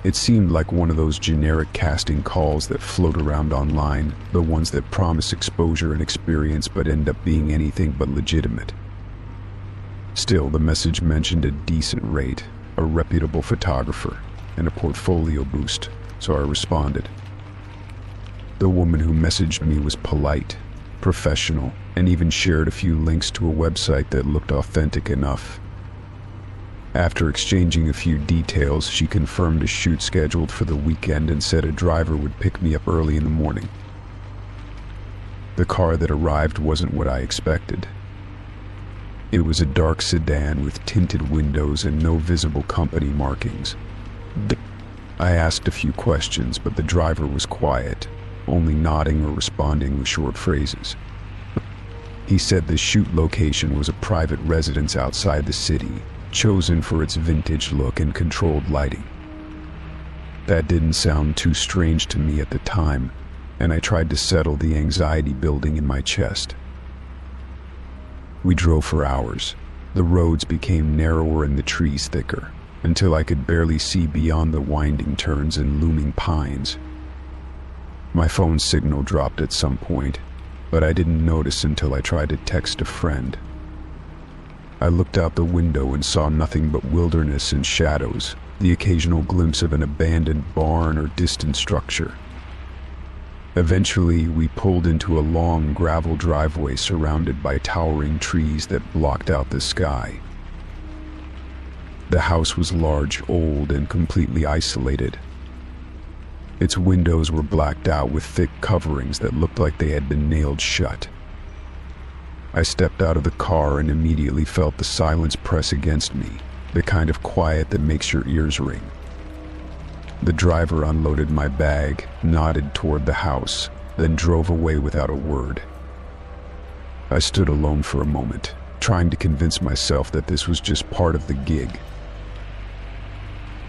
It seemed like one of those generic casting calls that float around online, the ones that promise exposure and experience but end up being anything but legitimate. Still, the message mentioned a decent rate, a reputable photographer, and a portfolio boost, so I responded. The woman who messaged me was polite, professional, and even shared a few links to a website that looked authentic enough. After exchanging a few details, she confirmed a shoot scheduled for the weekend and said a driver would pick me up early in the morning. The car that arrived wasn't what I expected. It was a dark sedan with tinted windows and no visible company markings. I asked a few questions, but the driver was quiet, only nodding or responding with short phrases. He said the shoot location was a private residence outside the city, chosen for its vintage look and controlled lighting. That didn't sound too strange to me at the time, and I tried to settle the anxiety building in my chest. We drove for hours. The roads became narrower and the trees thicker, until I could barely see beyond the winding turns and looming pines. My phone signal dropped at some point, but I didn't notice until I tried to text a friend. I looked out the window and saw nothing but wilderness and shadows, the occasional glimpse of an abandoned barn or distant structure. Eventually, we pulled into a long gravel driveway surrounded by towering trees that blocked out the sky. The house was large, old, and completely isolated. Its windows were blacked out with thick coverings that looked like they had been nailed shut. I stepped out of the car and immediately felt the silence press against me, the kind of quiet that makes your ears ring. The driver unloaded my bag, nodded toward the house, then drove away without a word. I stood alone for a moment, trying to convince myself that this was just part of the gig.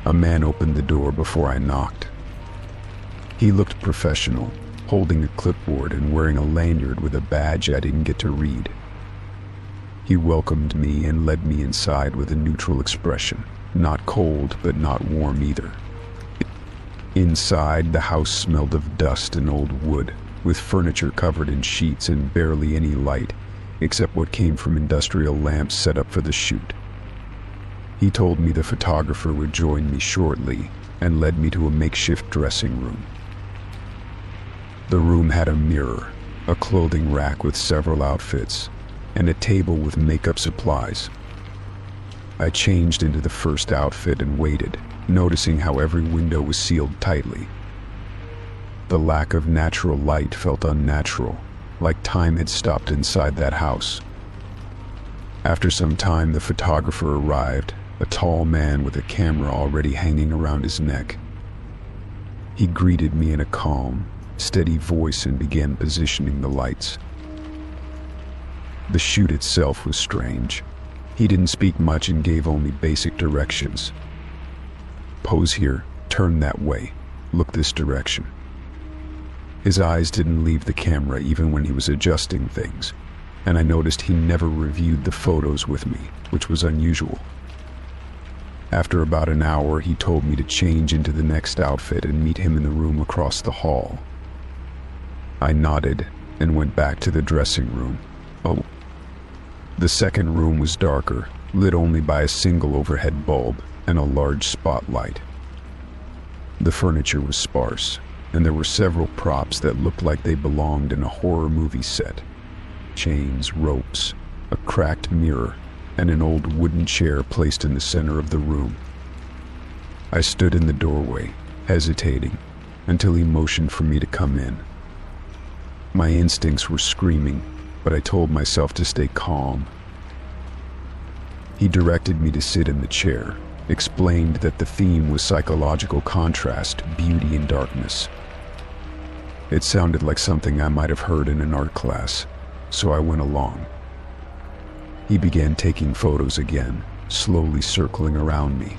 A man opened the door before I knocked. He looked professional, holding a clipboard and wearing a lanyard with a badge I didn't get to read. He welcomed me and led me inside with a neutral expression, not cold but not warm either. Inside, the house smelled of dust and old wood, with furniture covered in sheets and barely any light, except what came from industrial lamps set up for the shoot. He told me the photographer would join me shortly and led me to a makeshift dressing room. The room had a mirror, a clothing rack with several outfits, and a table with makeup supplies. I changed into the first outfit and waited, noticing how every window was sealed tightly. The lack of natural light felt unnatural, like time had stopped inside that house. After some time, the photographer arrived, a tall man with a camera already hanging around his neck. He greeted me in a calm, steady voice and began positioning the lights. The shoot itself was strange. He didn't speak much and gave only basic directions. Pose here, turn that way, look this direction. His eyes didn't leave the camera even when he was adjusting things, and I noticed he never reviewed the photos with me, which was unusual. After about an hour, he told me to change into the next outfit and meet him in the room across the hall. I nodded and went back to the dressing room. The second room was darker, lit only by a single overhead bulb and a large spotlight. The furniture was sparse, and there were several props that looked like they belonged in a horror movie set. Chains, ropes, a cracked mirror, and an old wooden chair placed in the center of the room. I stood in the doorway, hesitating, until he motioned for me to come in. My instincts were screaming, but I told myself to stay calm. He directed me to sit in the chair, explained that the theme was psychological contrast, beauty and darkness. It sounded like something I might have heard in an art class, so I went along. He began taking photos again, slowly circling around me.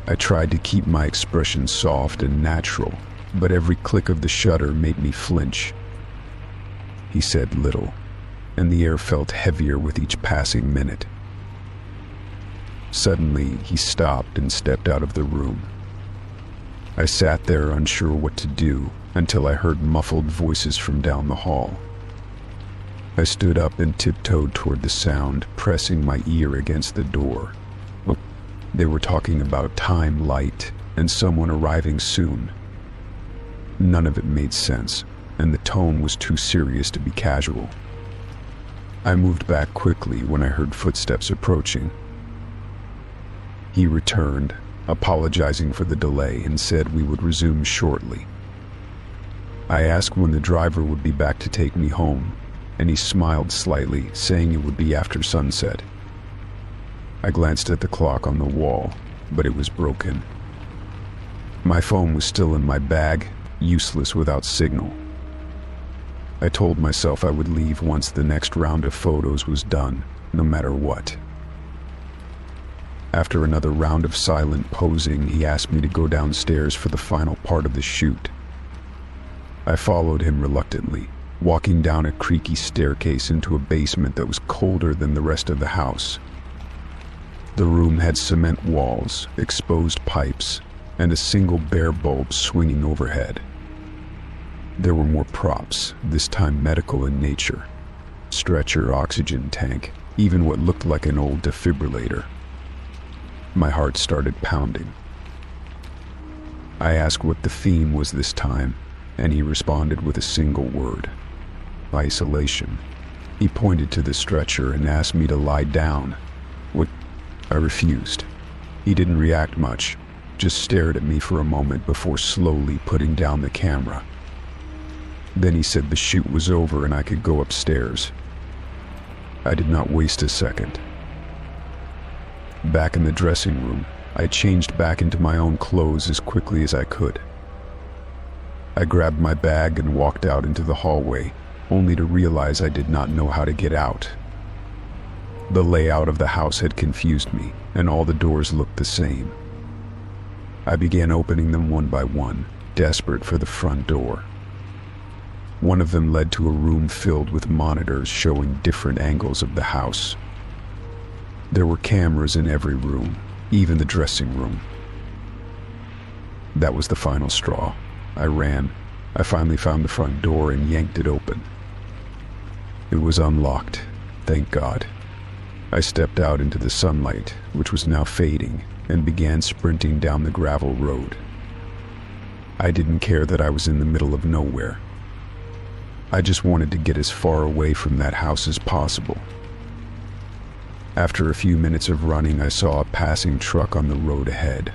I tried to keep my expression soft and natural, but every click of the shutter made me flinch. He said little, and the air felt heavier with each passing minute. Suddenly, he stopped and stepped out of the room. I sat there unsure what to do until I heard muffled voices from down the hall. I stood up and tiptoed toward the sound, pressing my ear against the door. They were talking about time, light, and someone arriving soon. None of it made sense, and the tone was too serious to be casual. I moved back quickly when I heard footsteps approaching. He returned, apologizing for the delay, and said we would resume shortly. I asked when the driver would be back to take me home, and he smiled slightly, saying it would be after sunset. I glanced at the clock on the wall, but it was broken. My phone was still in my bag, useless without signal. I told myself I would leave once the next round of photos was done, no matter what. After another round of silent posing, he asked me to go downstairs for the final part of the shoot. I followed him reluctantly, walking down a creaky staircase into a basement that was colder than the rest of the house. The room had cement walls, exposed pipes, and a single bare bulb swinging overhead. There were more props, this time medical in nature. Stretcher, oxygen tank, even what looked like an old defibrillator. My heart started pounding. I asked what the theme was this time, and he responded with a single word: isolation. He pointed to the stretcher and asked me to lie down. I refused. He didn't react much, just stared at me for a moment before slowly putting down the camera. Then he said the shoot was over and I could go upstairs. I did not waste a second. Back in the dressing room, I changed back into my own clothes as quickly as I could. I grabbed my bag and walked out into the hallway, only to realize I did not know how to get out. The layout of the house had confused me, and all the doors looked the same. I began opening them one by one, desperate for the front door. One of them led to a room filled with monitors showing different angles of the house. There were cameras in every room, even the dressing room. That was the final straw. I ran. I finally found the front door and yanked it open. It was unlocked, thank God. I stepped out into the sunlight, which was now fading, and began sprinting down the gravel road. I didn't care that I was in the middle of nowhere. I just wanted to get as far away from that house as possible. After a few minutes of running, I saw a passing truck on the road ahead.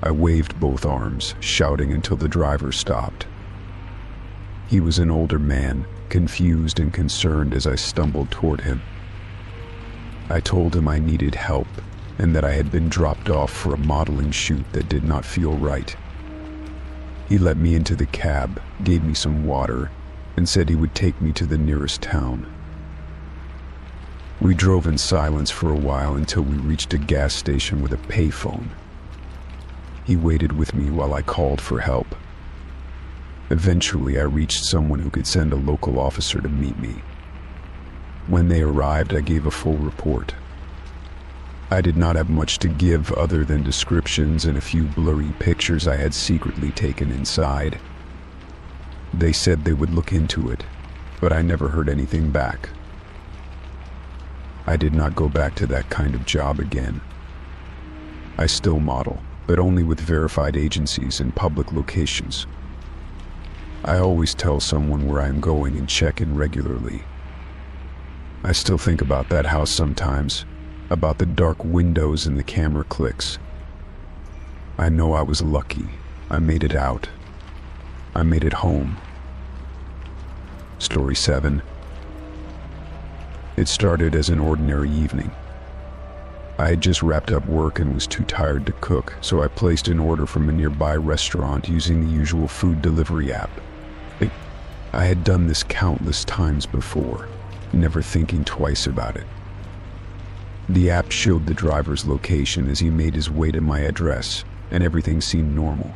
I waved both arms, shouting until the driver stopped. He was an older man, confused and concerned as I stumbled toward him. I told him I needed help and that I had been dropped off for a modeling shoot that did not feel right. He let me into the cab, gave me some water, and said he would take me to the nearest town. We drove in silence for a while until we reached a gas station with a payphone. He waited with me while I called for help. Eventually, I reached someone who could send a local officer to meet me. When they arrived, I gave a full report. I did not have much to give other than descriptions and a few blurry pictures I had secretly taken inside. They said they would look into it, but I never heard anything back. I did not go back to that kind of job again. I still model, but only with verified agencies and public locations. I always tell someone where I am going and check in regularly. I still think about that house sometimes, about the dark windows and the camera clicks. I know I was lucky. I made it out. I made it home. Story 7. It started as an ordinary evening. I had just wrapped up work and was too tired to cook, so I placed an order from a nearby restaurant using the usual food delivery app. I had done this countless times before, never thinking twice about it. The app showed the driver's location as he made his way to my address, and everything seemed normal.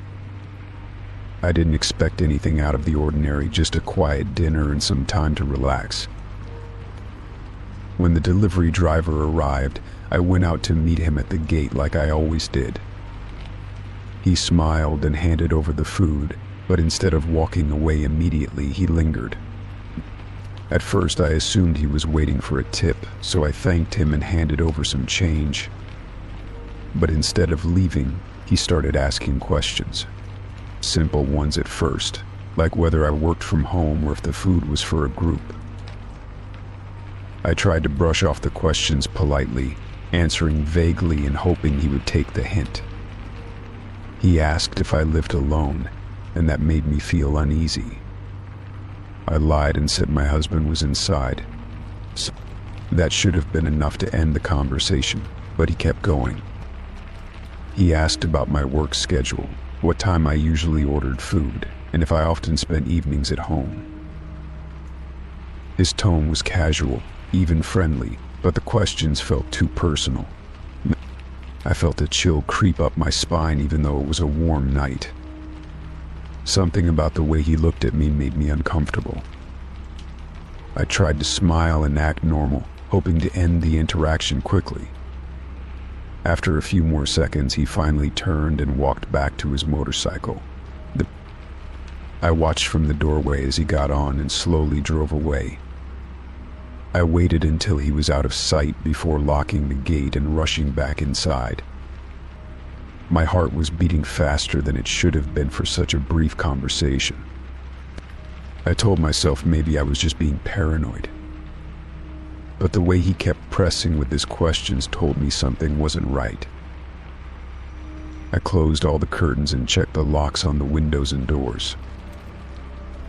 I didn't expect anything out of the ordinary, just a quiet dinner and some time to relax. When the delivery driver arrived, I went out to meet him at the gate like I always did. He smiled and handed over the food, but instead of walking away immediately, he lingered. At first, I assumed he was waiting for a tip, so I thanked him and handed over some change. But instead of leaving, he started asking questions. Simple ones at first, like whether I worked from home or if the food was for a group. I tried to brush off the questions politely, answering vaguely and hoping he would take the hint. He asked if I lived alone, and that made me feel uneasy. I lied and said my husband was inside. So that should have been enough to end the conversation, but he kept going. He asked about my work schedule, what time I usually ordered food, and if I often spent evenings at home. His tone was casual, even friendly, but the questions felt too personal. I felt a chill creep up my spine even though it was a warm night. Something about the way he looked at me made me uncomfortable. I tried to smile and act normal, hoping to end the interaction quickly. After a few more seconds, he finally turned and walked back to his motorcycle. I watched from the doorway as he got on and slowly drove away. I waited until he was out of sight before locking the gate and rushing back inside. My heart was beating faster than it should have been for such a brief conversation. I told myself maybe I was just being paranoid. But the way he kept pressing with his questions told me something wasn't right. I closed all the curtains and checked the locks on the windows and doors.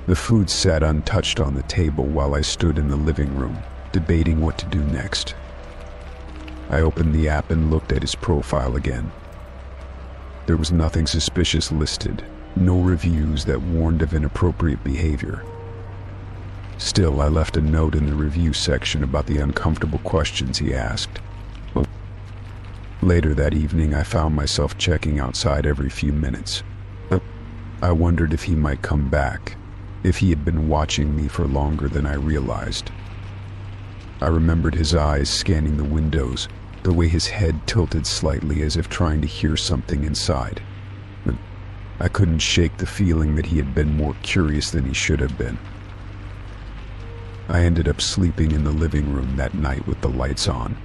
The food sat untouched on the table while I stood in the living room, debating what to do next. I opened the app and looked at his profile again. There was nothing suspicious listed, no reviews that warned of inappropriate behavior. Still, I left a note in the review section about the uncomfortable questions he asked. Later that evening, I found myself checking outside every few minutes. I wondered if he might come back, if he had been watching me for longer than I realized. I remembered his eyes scanning the windows, the way his head tilted slightly as if trying to hear something inside. I couldn't shake the feeling that he had been more curious than he should have been. I ended up sleeping in the living room that night with the lights on.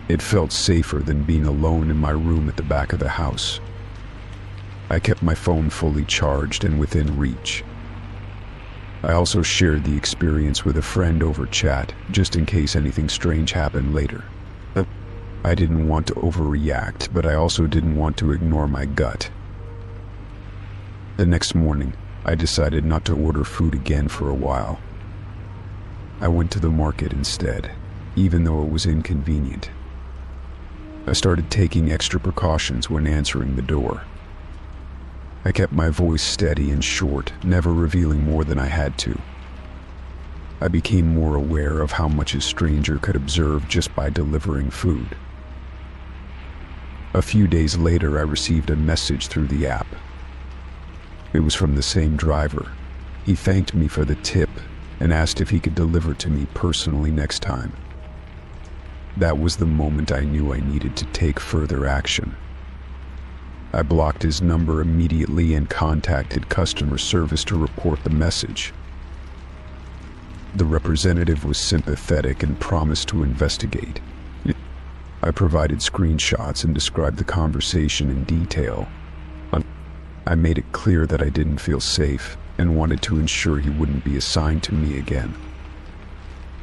It felt safer than being alone in my room at the back of the house. I kept my phone fully charged and within reach. I also shared the experience with a friend over chat, just in case anything strange happened later. I didn't want to overreact, but I also didn't want to ignore my gut. The next morning, I decided not to order food again for a while. I went to the market instead, even though it was inconvenient. I started taking extra precautions when answering the door. I kept my voice steady and short, never revealing more than I had to. I became more aware of how much a stranger could observe just by delivering food. A few days later, I received a message through the app. It was from the same driver. He thanked me for the tip and asked if he could deliver to me personally next time. That was the moment I knew I needed to take further action. I blocked his number immediately and contacted customer service to report the message. The representative was sympathetic and promised to investigate. I provided screenshots and described the conversation in detail. I made it clear that I didn't feel safe and wanted to ensure he wouldn't be assigned to me again.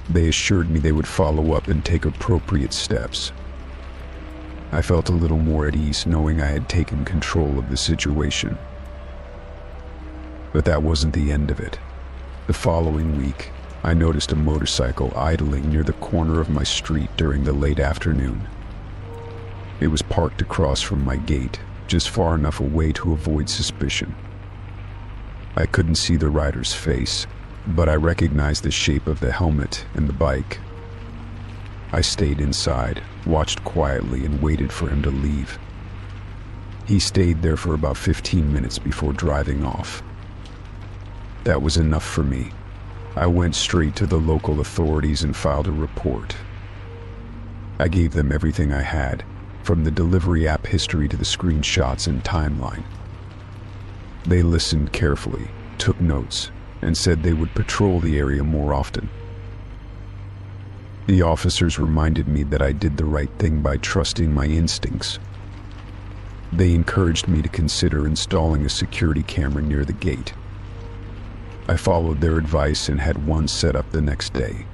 They assured me they would follow up and take appropriate steps. I felt a little more at ease knowing I had taken control of the situation. But that wasn't the end of it. The following week, I noticed a motorcycle idling near the corner of my street during the late afternoon. It was parked across from my gate, just far enough away to avoid suspicion. I couldn't see the rider's face, but I recognized the shape of the helmet and the bike. I stayed inside, watched quietly, and waited for him to leave. He stayed there for about 15 minutes before driving off. That was enough for me. I went straight to the local authorities and filed a report. I gave them everything I had, from the delivery app history to the screenshots and timeline. They listened carefully, took notes, and said they would patrol the area more often. The officers reminded me that I did the right thing by trusting my instincts. They encouraged me to consider installing a security camera near the gate. I followed their advice and had one set up the next day.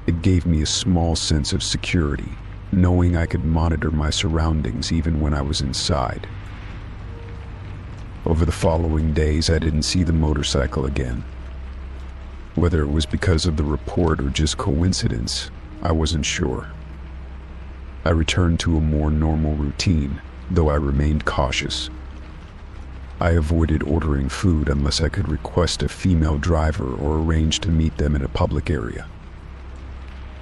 It gave me a small sense of security, knowing I could monitor my surroundings even when I was inside. Over the following days, I didn't see the motorcycle again. Whether it was because of the report or just coincidence, I wasn't sure. I returned to a more normal routine, though I remained cautious. I avoided ordering food unless I could request a female driver or arrange to meet them in a public area.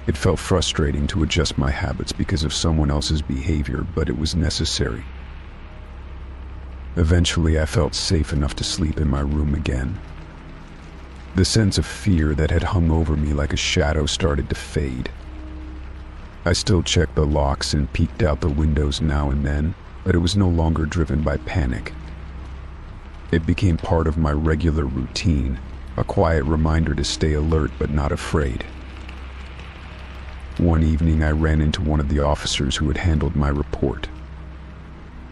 It felt frustrating to adjust my habits because of someone else's behavior, but it was necessary. Eventually, I felt safe enough to sleep in my room again. The sense of fear that had hung over me like a shadow started to fade. I still checked the locks and peeked out the windows now and then, but it was no longer driven by panic. It became part of my regular routine, a quiet reminder to stay alert but not afraid. One evening, I ran into one of the officers who had handled my report.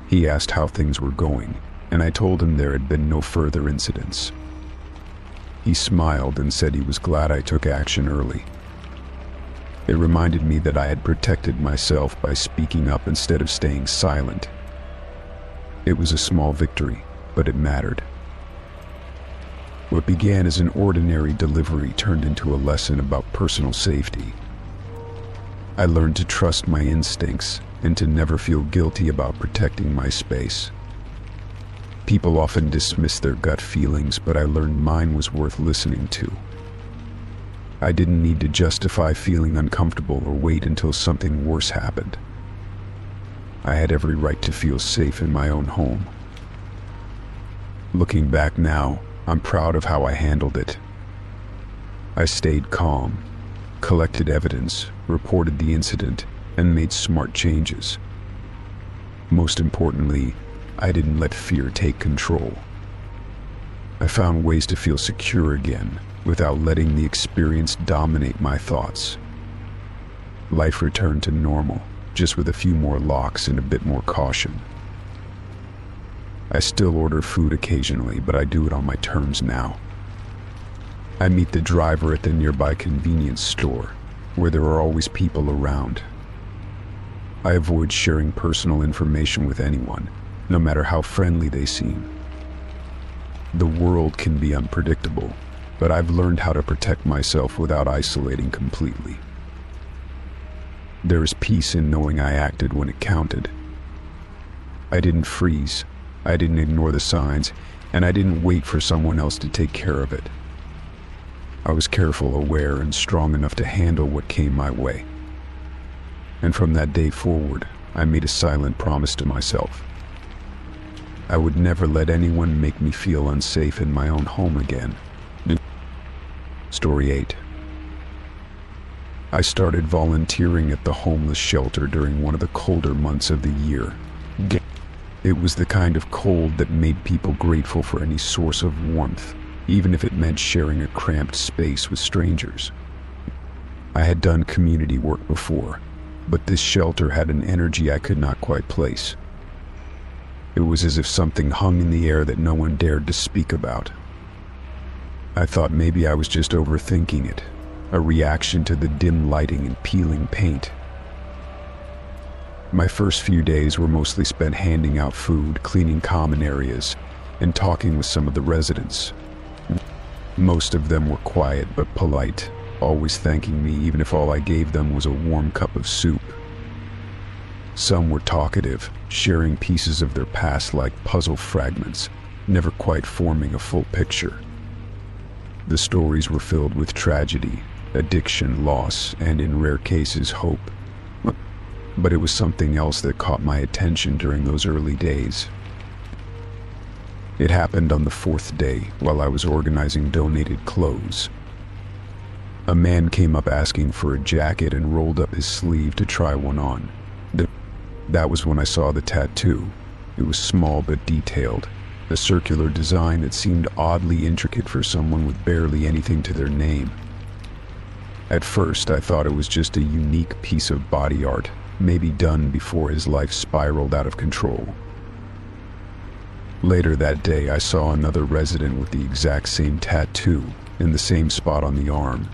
He asked how things were going, and I told him there had been no further incidents. He smiled and said he was glad I took action early. It reminded me that I had protected myself by speaking up instead of staying silent. It was a small victory, but it mattered. What began as an ordinary delivery turned into a lesson about personal safety. I learned to trust my instincts and to never feel guilty about protecting my space. People often dismiss their gut feelings, but I learned mine was worth listening to. I didn't need to justify feeling uncomfortable or wait until something worse happened. I had every right to feel safe in my own home. Looking back now, I'm proud of how I handled it. I stayed calm, collected evidence, reported the incident, and made smart changes. Most importantly, I didn't let fear take control. I found ways to feel secure again without letting the experience dominate my thoughts. Life returned to normal, just with a few more locks and a bit more caution. I still order food occasionally, but I do it on my terms now. I meet the driver at the nearby convenience store, where there are always people around. I avoid sharing personal information with anyone, no matter how friendly they seem. The world can be unpredictable, but I've learned how to protect myself without isolating completely. There is peace in knowing I acted when it counted. I didn't freeze, I didn't ignore the signs, and I didn't wait for someone else to take care of it. I was careful, aware, and strong enough to handle what came my way. And from that day forward, I made a silent promise to myself. I would never let anyone make me feel unsafe in my own home again. Story 8. I started volunteering at the homeless shelter during one of the colder months of the year. It was the kind of cold that made people grateful for any source of warmth, even if it meant sharing a cramped space with strangers. I had done community work before, but this shelter had an energy I could not quite place. It was as if something hung in the air that no one dared to speak about. I thought maybe I was just overthinking it, a reaction to the dim lighting and peeling paint. My first few days were mostly spent handing out food, cleaning common areas, and talking with some of the residents. Most of them were quiet but polite, always thanking me even if all I gave them was a warm cup of soup. Some were talkative, sharing pieces of their past like puzzle fragments, never quite forming a full picture. The stories were filled with tragedy, addiction, loss, and in rare cases, hope. But it was something else that caught my attention during those early days. It happened on the 4th day while I was organizing donated clothes. A man came up asking for a jacket and rolled up his sleeve to try one on. That was when I saw the tattoo. It was small but detailed, a circular design that seemed oddly intricate for someone with barely anything to their name. At first, I thought it was just a unique piece of body art, maybe done before his life spiraled out of control. Later that day, I saw another resident with the exact same tattoo in the same spot on the arm.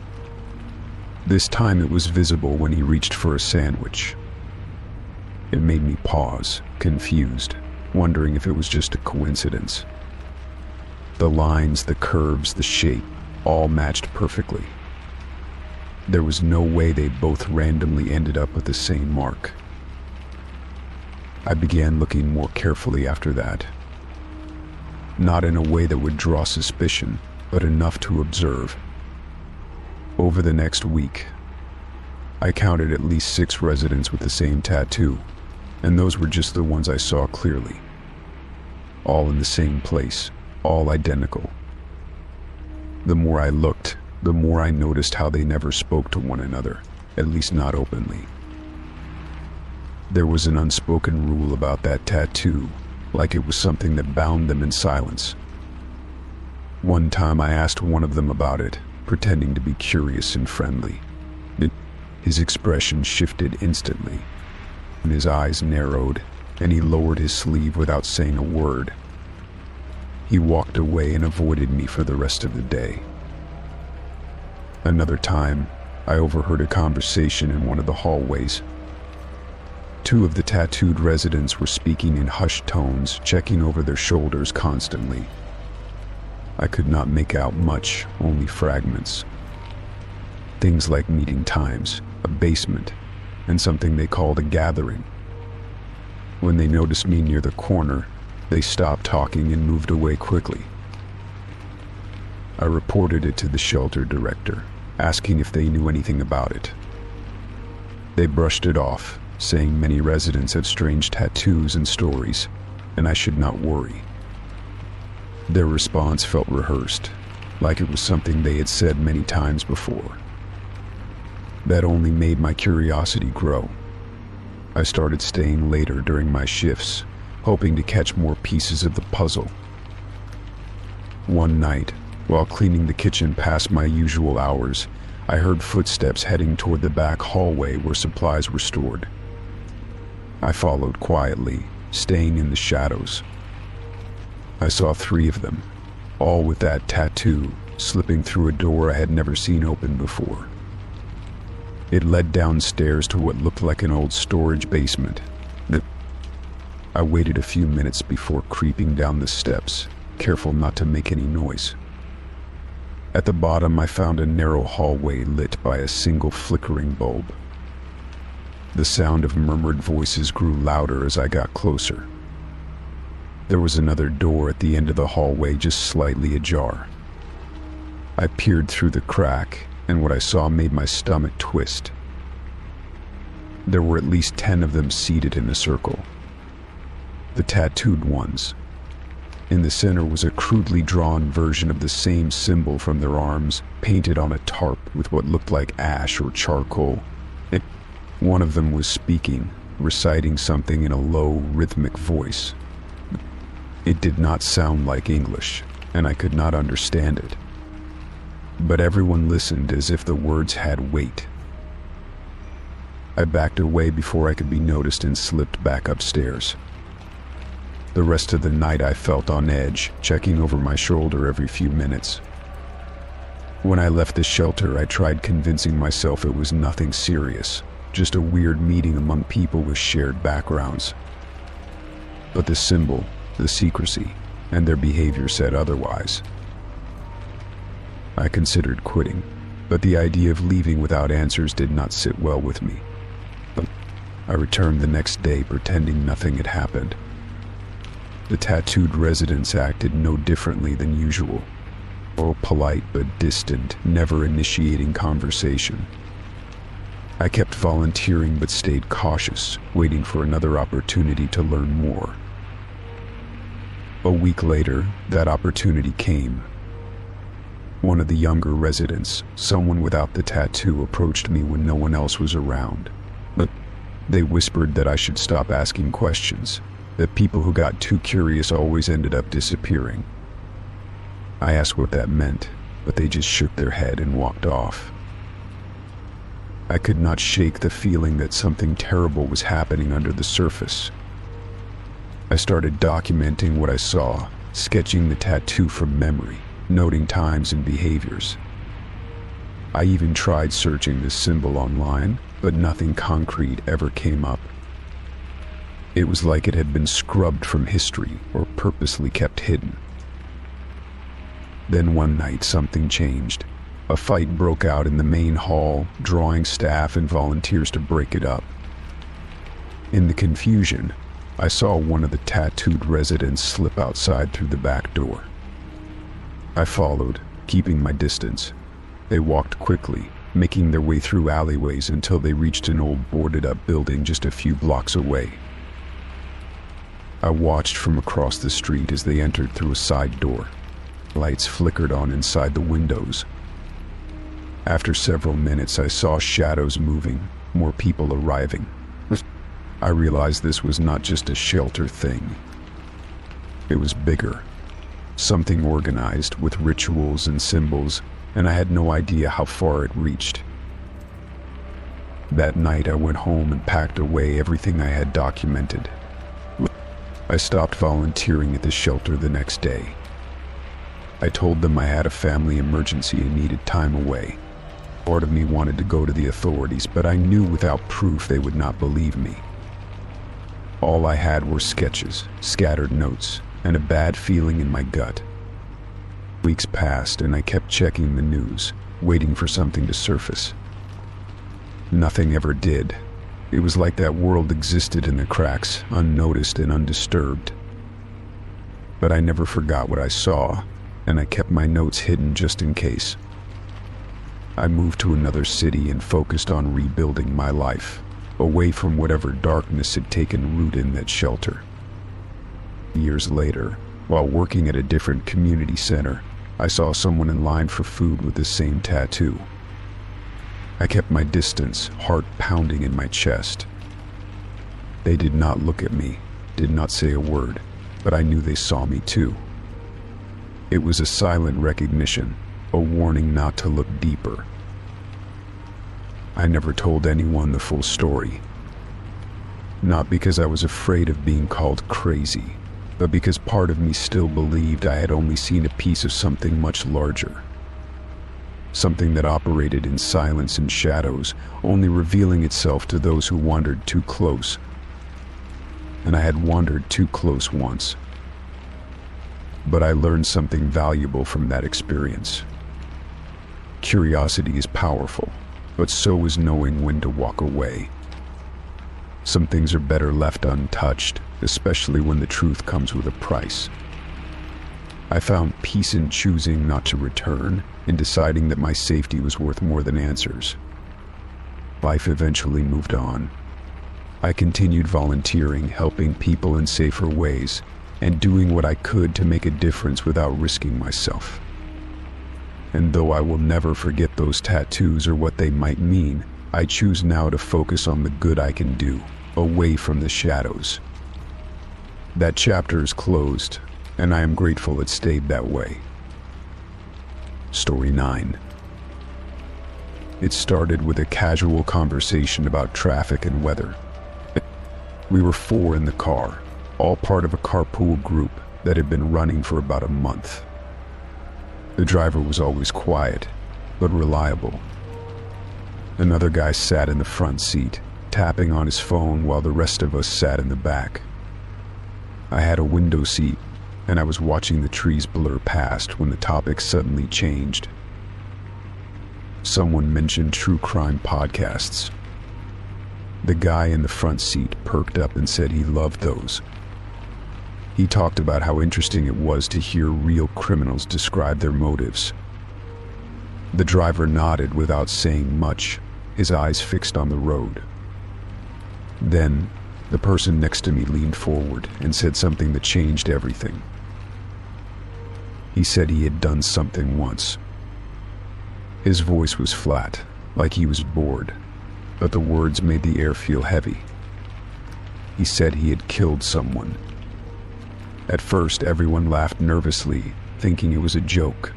This time it was visible when he reached for a sandwich. It made me pause, confused, wondering if it was just a coincidence. The lines, the curves, the shape, all matched perfectly. There was no way they both randomly ended up with the same mark. I began looking more carefully after that. Not in a way that would draw suspicion, but enough to observe. Over the next week, I counted at least 6 residents with the same tattoo, and those were just the ones I saw clearly. All in the same place, all identical. The more I looked, the more I noticed how they never spoke to one another, at least not openly. There was an unspoken rule about that tattoo, like it was something that bound them in silence. One time I asked one of them about it, pretending to be curious and friendly. His expression shifted instantly, and his eyes narrowed, and he lowered his sleeve without saying a word. He walked away and avoided me for the rest of the day. Another time, I overheard a conversation in one of the hallways. 2 of the tattooed residents were speaking in hushed tones, checking over their shoulders constantly. I could not make out much, only fragments. Things like meeting times, a basement, and something they called a gathering. When they noticed me near the corner, they stopped talking and moved away quickly. I reported it to the shelter director, asking if they knew anything about it. They brushed it off, saying many residents have strange tattoos and stories, and I should not worry. Their response felt rehearsed, like it was something they had said many times before. That only made my curiosity grow. I started staying later during my shifts, hoping to catch more pieces of the puzzle. One night, while cleaning the kitchen past my usual hours, I heard footsteps heading toward the back hallway where supplies were stored. I followed quietly, staying in the shadows. I saw 3 of them, all with that tattoo, slipping through a door I had never seen open before. It led downstairs to what looked like an old storage basement. I waited a few minutes before creeping down the steps, careful not to make any noise. At the bottom, I found a narrow hallway lit by a single flickering bulb. The sound of murmured voices grew louder as I got closer. There was another door at the end of the hallway, just slightly ajar. I peered through the crack, and what I saw made my stomach twist. There were at least 10 of them seated in a circle. The tattooed ones. In the center was a crudely drawn version of the same symbol from their arms, painted on a tarp with what looked like ash or charcoal. One of them was speaking, reciting something in a low, rhythmic voice. It did not sound like English, and I could not understand it. But everyone listened as if the words had weight. I backed away before I could be noticed and slipped back upstairs. The rest of the night I felt on edge, checking over my shoulder every few minutes. When I left the shelter, I tried convincing myself it was nothing serious, just a weird meeting among people with shared backgrounds. But the symbol, the secrecy, and their behavior said otherwise. I considered quitting, but the idea of leaving without answers did not sit well with me. I returned the next day pretending nothing had happened. The tattooed residents acted no differently than usual, all polite but distant, never initiating conversation. I kept volunteering but stayed cautious, waiting for another opportunity to learn more. A week later, that opportunity came. One of the younger residents, someone without the tattoo, approached me when no one else was around. But they whispered that I should stop asking questions, that people who got too curious always ended up disappearing. I asked what that meant, but they just shook their head and walked off. I could not shake the feeling that something terrible was happening under the surface. I started documenting what I saw, sketching the tattoo from memory, noting times and behaviors. I even tried searching this symbol online, but nothing concrete ever came up. It was like it had been scrubbed from history or purposely kept hidden. Then one night something changed. A fight broke out in the main hall, drawing staff and volunteers to break it up. In the confusion, I saw one of the tattooed residents slip outside through the back door. I followed, keeping my distance. They walked quickly, making their way through alleyways until they reached an old boarded-up building just a few blocks away. I watched from across the street as they entered through a side door. Lights flickered on inside the windows. After several minutes, I saw shadows moving, more people arriving. I realized this was not just a shelter thing. It was bigger. Something organized with rituals and symbols, and I had no idea how far it reached. That night, I went home and packed away everything I had documented. I stopped volunteering at the shelter the next day. I told them I had a family emergency and needed time away. Part of me wanted to go to the authorities, but I knew without proof they would not believe me. All I had were sketches, scattered notes, and a bad feeling in my gut. Weeks passed and I kept checking the news, waiting for something to surface. Nothing ever did. It was like that world existed in the cracks, unnoticed and undisturbed. But I never forgot what I saw, and I kept my notes hidden just in case. I moved to another city and focused on rebuilding my life, away from whatever darkness had taken root in that shelter. Years later, while working at a different community center, I saw someone in line for food with the same tattoo. I kept my distance, heart pounding in my chest. They did not look at me, did not say a word, but I knew they saw me too. It was a silent recognition, a warning not to look deeper. I never told anyone the full story. Not because I was afraid of being called crazy, but because part of me still believed I had only seen a piece of something much larger. Something that operated in silence and shadows, only revealing itself to those who wandered too close. And I had wandered too close once. But I learned something valuable from that experience. Curiosity is powerful, but so is knowing when to walk away. Some things are better left untouched, especially when the truth comes with a price. I found peace in choosing not to return, in deciding that my safety was worth more than answers. Life eventually moved on. I continued volunteering, helping people in safer ways, and doing what I could to make a difference without risking myself. And though I will never forget those tattoos or what they might mean, I choose now to focus on the good I can do, away from the shadows. That chapter is closed, and I am grateful it stayed that way. Story 9. It started with a casual conversation about traffic and weather. We were 4 in the car, all part of a carpool group that had been running for about a month. The driver was always quiet, but reliable. Another guy sat in the front seat, tapping on his phone while the rest of us sat in the back. I had a window seat, and I was watching the trees blur past when the topic suddenly changed. Someone mentioned true crime podcasts. The guy in the front seat perked up and said he loved those. He talked about how interesting it was to hear real criminals describe their motives. The driver nodded without saying much, his eyes fixed on the road. Then, the person next to me leaned forward and said something that changed everything. He said he had done something once. His voice was flat, like he was bored, but the words made the air feel heavy. He said he had killed someone. At first, everyone laughed nervously, thinking it was a joke.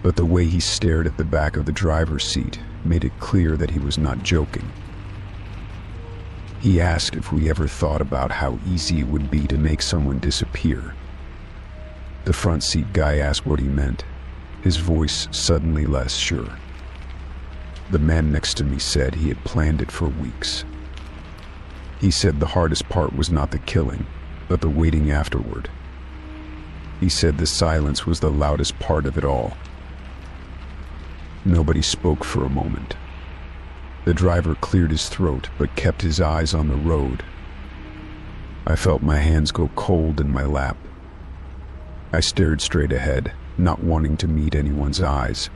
But the way he stared at the back of the driver's seat made it clear that he was not joking. He asked if we ever thought about how easy it would be to make someone disappear. The front seat guy asked what he meant, his voice suddenly less sure. The man next to me said he had planned it for weeks. He said the hardest part was not the killing, but the waiting afterward. He said the silence was the loudest part of it all. Nobody spoke for a moment. The driver cleared his throat but kept his eyes on the road. I felt my hands go cold in my lap. I stared straight ahead, not wanting to meet anyone's eyes.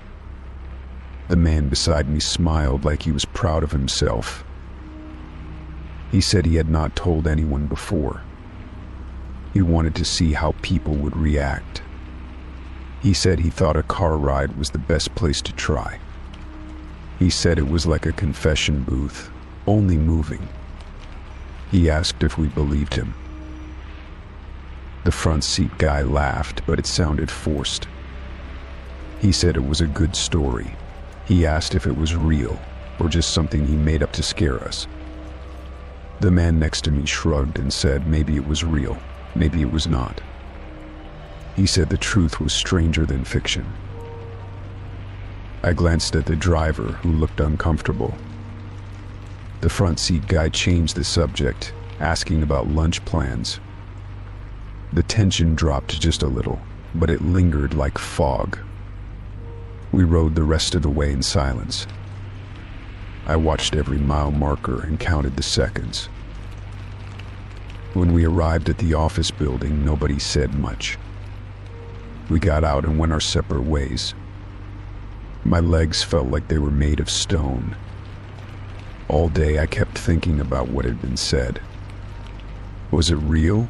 The man beside me smiled like he was proud of himself. He said he had not told anyone before. He wanted to see how people would react. He said he thought a car ride was the best place to try. He said it was like a confession booth, only moving. He asked if we believed him. The front seat guy laughed, but it sounded forced. He said it was a good story. He asked if it was real, or just something he made up to scare us. The man next to me shrugged and said maybe it was real, maybe it was not. He said the truth was stranger than fiction. I glanced at the driver, who looked uncomfortable. The front seat guy changed the subject, asking about lunch plans. The tension dropped just a little, but it lingered like fog. We rode the rest of the way in silence. I watched every mile marker and counted the seconds. When we arrived at the office building, nobody said much. We got out and went our separate ways. My legs felt like they were made of stone. All day I kept thinking about what had been said. Was it real?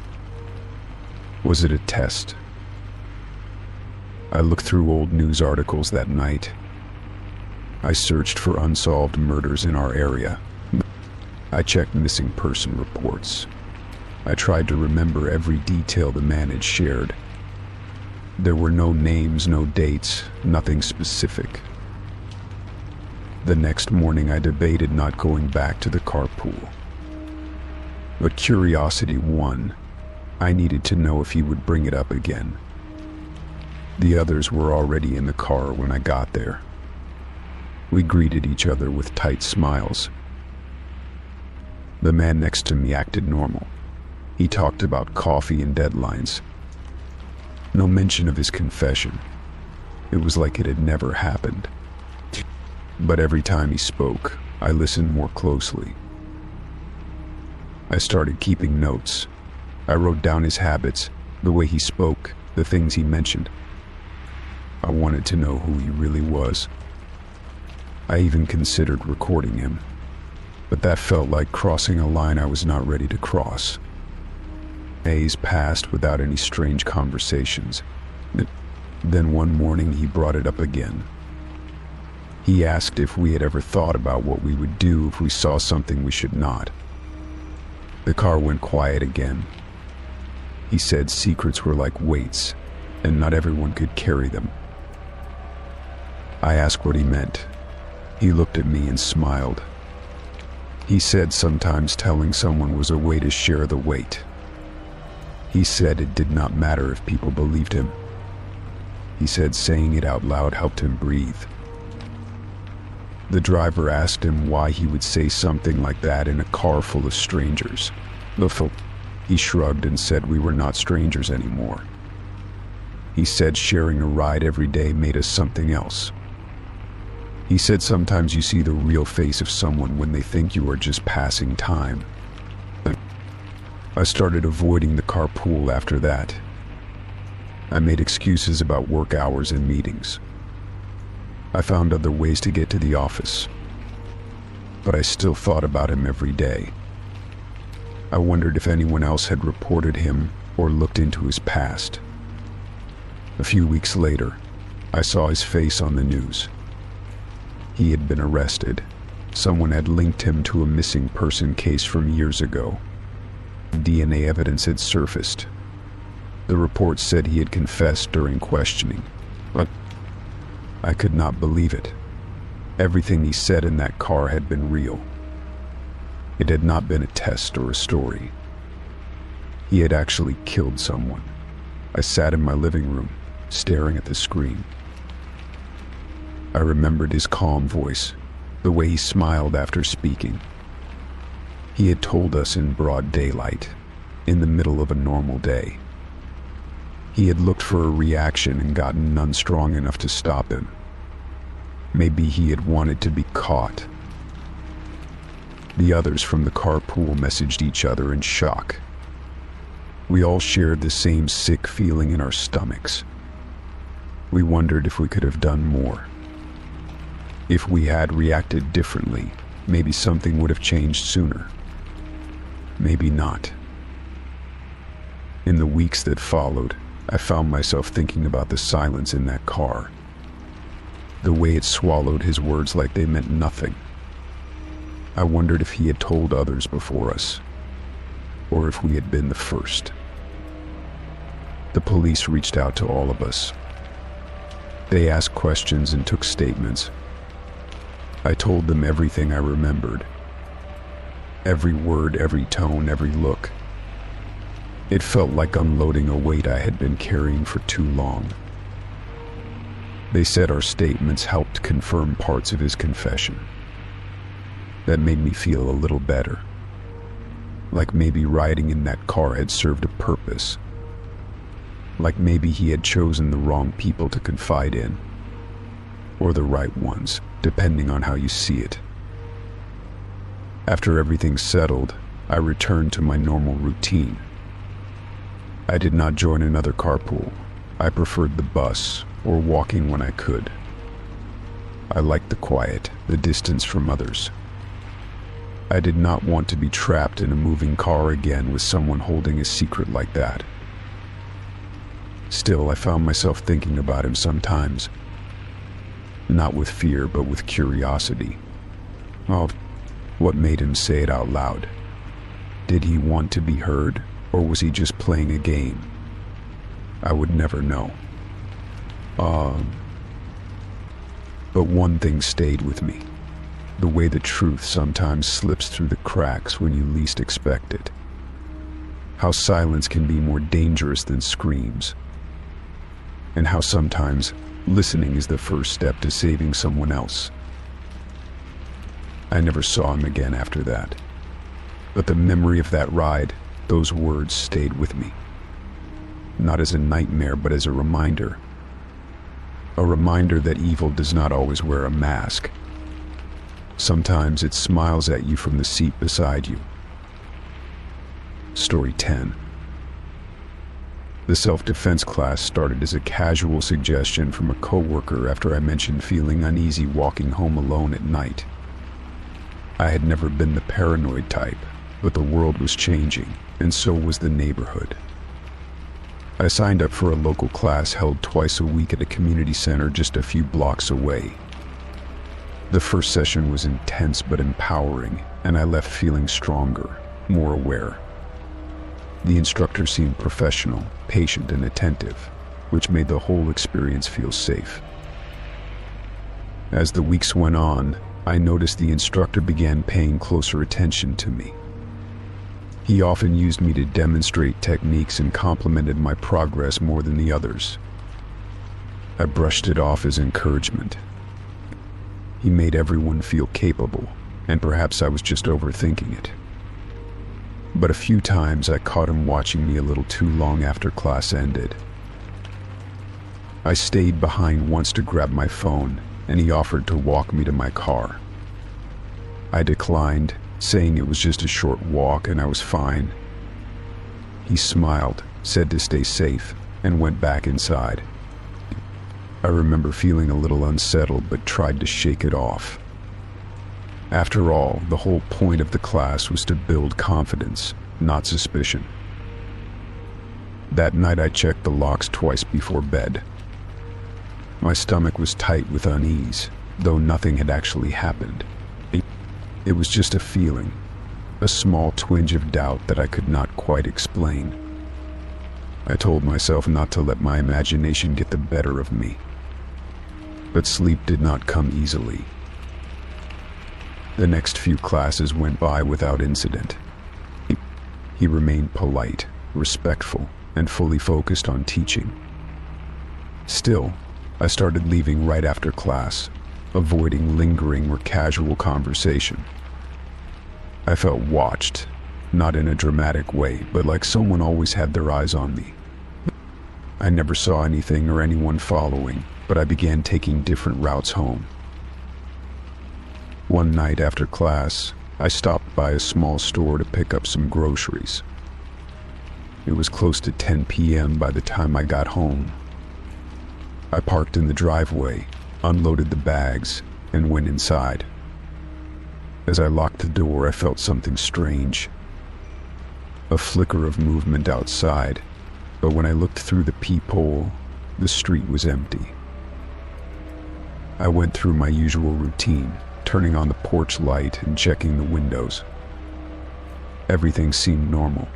Was it a test? I looked through old news articles that night. I searched for unsolved murders in our area. I checked missing person reports. I tried to remember every detail the man had shared. There were no names, no dates, nothing specific. The next morning I debated not going back to the carpool. But curiosity won. I needed to know if he would bring it up again. The others were already in the car when I got there. We greeted each other with tight smiles. The man next to me acted normal. He talked about coffee and deadlines. No mention of his confession. It was like it had never happened. But every time he spoke, I listened more closely. I started keeping notes. I wrote down his habits, the way he spoke, the things he mentioned. I wanted to know who he really was. I even considered recording him, but that felt like crossing a line I was not ready to cross. Days passed without any strange conversations. Then one morning he brought it up again. He asked if we had ever thought about what we would do if we saw something we should not. The car went quiet again. He said secrets were like weights, and not everyone could carry them. I asked what he meant. He looked at me and smiled. He said sometimes telling someone was a way to share the weight. He said it did not matter if people believed him. He said saying it out loud helped him breathe. The driver asked him why he would say something like that in a car full of strangers. He shrugged and said we were not strangers anymore. He said sharing a ride every day made us something else. He said sometimes you see the real face of someone when they think you are just passing time. I started avoiding the carpool after that. I made excuses about work hours and meetings. I found other ways to get to the office. But I still thought about him every day. I wondered if anyone else had reported him or looked into his past. A few weeks later, I saw his face on the news. He had been arrested. Someone had linked him to a missing person case from years ago. DNA evidence had surfaced. The report said he had confessed during questioning. But I could not believe it. Everything he said in that car had been real. It had not been a test or a story. He had actually killed someone. I sat in my living room, staring at the screen. I remembered his calm voice, the way he smiled after speaking. He had told us in broad daylight, in the middle of a normal day. He had looked for a reaction and gotten none strong enough to stop him. Maybe he had wanted to be caught. The others from the carpool messaged each other in shock. We all shared the same sick feeling in our stomachs. We wondered if we could have done more. If we had reacted differently, maybe something would have changed sooner. Maybe not. In the weeks that followed, I found myself thinking about the silence in that car. The way it swallowed his words like they meant nothing. I wondered if he had told others before us, or if we had been the first. The police reached out to all of us. They asked questions and took statements. I told them everything I remembered. Every word, every tone, every look. It felt like unloading a weight I had been carrying for too long. They said our statements helped confirm parts of his confession. That made me feel a little better. Like maybe riding in that car had served a purpose. Like maybe he had chosen the wrong people to confide in. Or the right ones, depending on how you see it. After everything settled, I returned to my normal routine. I did not join another carpool. I preferred the bus or walking when I could. I liked the quiet, the distance from others. I did not want to be trapped in a moving car again with someone holding a secret like that. Still, I found myself thinking about him sometimes. Not with fear, but with curiosity. Oh, what made him say it out loud? Did he want to be heard, or was he just playing a game? I would never know. But one thing stayed with me. The way the truth sometimes slips through the cracks when you least expect it. How silence can be more dangerous than screams. And how sometimes listening is the first step to saving someone else. I never saw him again after that. But the memory of that ride, those words stayed with me. Not as a nightmare, but as a reminder. A reminder that evil does not always wear a mask. Sometimes it smiles at you from the seat beside you. Story 10. The self-defense class started as a casual suggestion from a coworker after I mentioned feeling uneasy walking home alone at night. I had never been the paranoid type, but the world was changing, and so was the neighborhood. I signed up for a local class held twice a week at a community center just a few blocks away. The first session was intense but empowering, and I left feeling stronger, more aware. The instructor seemed professional, patient, and attentive, which made the whole experience feel safe. As the weeks went on, I noticed the instructor began paying closer attention to me. He often used me to demonstrate techniques and complimented my progress more than the others. I brushed it off as encouragement. He made everyone feel capable, and perhaps I was just overthinking it. But a few times I caught him watching me a little too long after class ended. I stayed behind once to grab my phone, and he offered to walk me to my car. I declined, saying it was just a short walk and I was fine. He smiled, said to stay safe, and went back inside. I remember feeling a little unsettled but tried to shake it off. After all, the whole point of the class was to build confidence, not suspicion. That night I checked the locks twice before bed. My stomach was tight with unease, though nothing had actually happened. It was just a feeling, a small twinge of doubt that I could not quite explain. I told myself not to let my imagination get the better of me. But sleep did not come easily. The next few classes went by without incident. He remained polite, respectful, and fully focused on teaching. Still, I started leaving right after class, avoiding lingering or casual conversation. I felt watched, not in a dramatic way, but like someone always had their eyes on me. I never saw anything or anyone following, but I began taking different routes home. One night after class, I stopped by a small store to pick up some groceries. It was close to 10 p.m. by the time I got home. I parked in the driveway, unloaded the bags, and went inside. As I locked the door, I felt something strange. A flicker of movement outside, but when I looked through the peephole, the street was empty. I went through my usual routine, turning on the porch light and checking the windows. Everything seemed normal.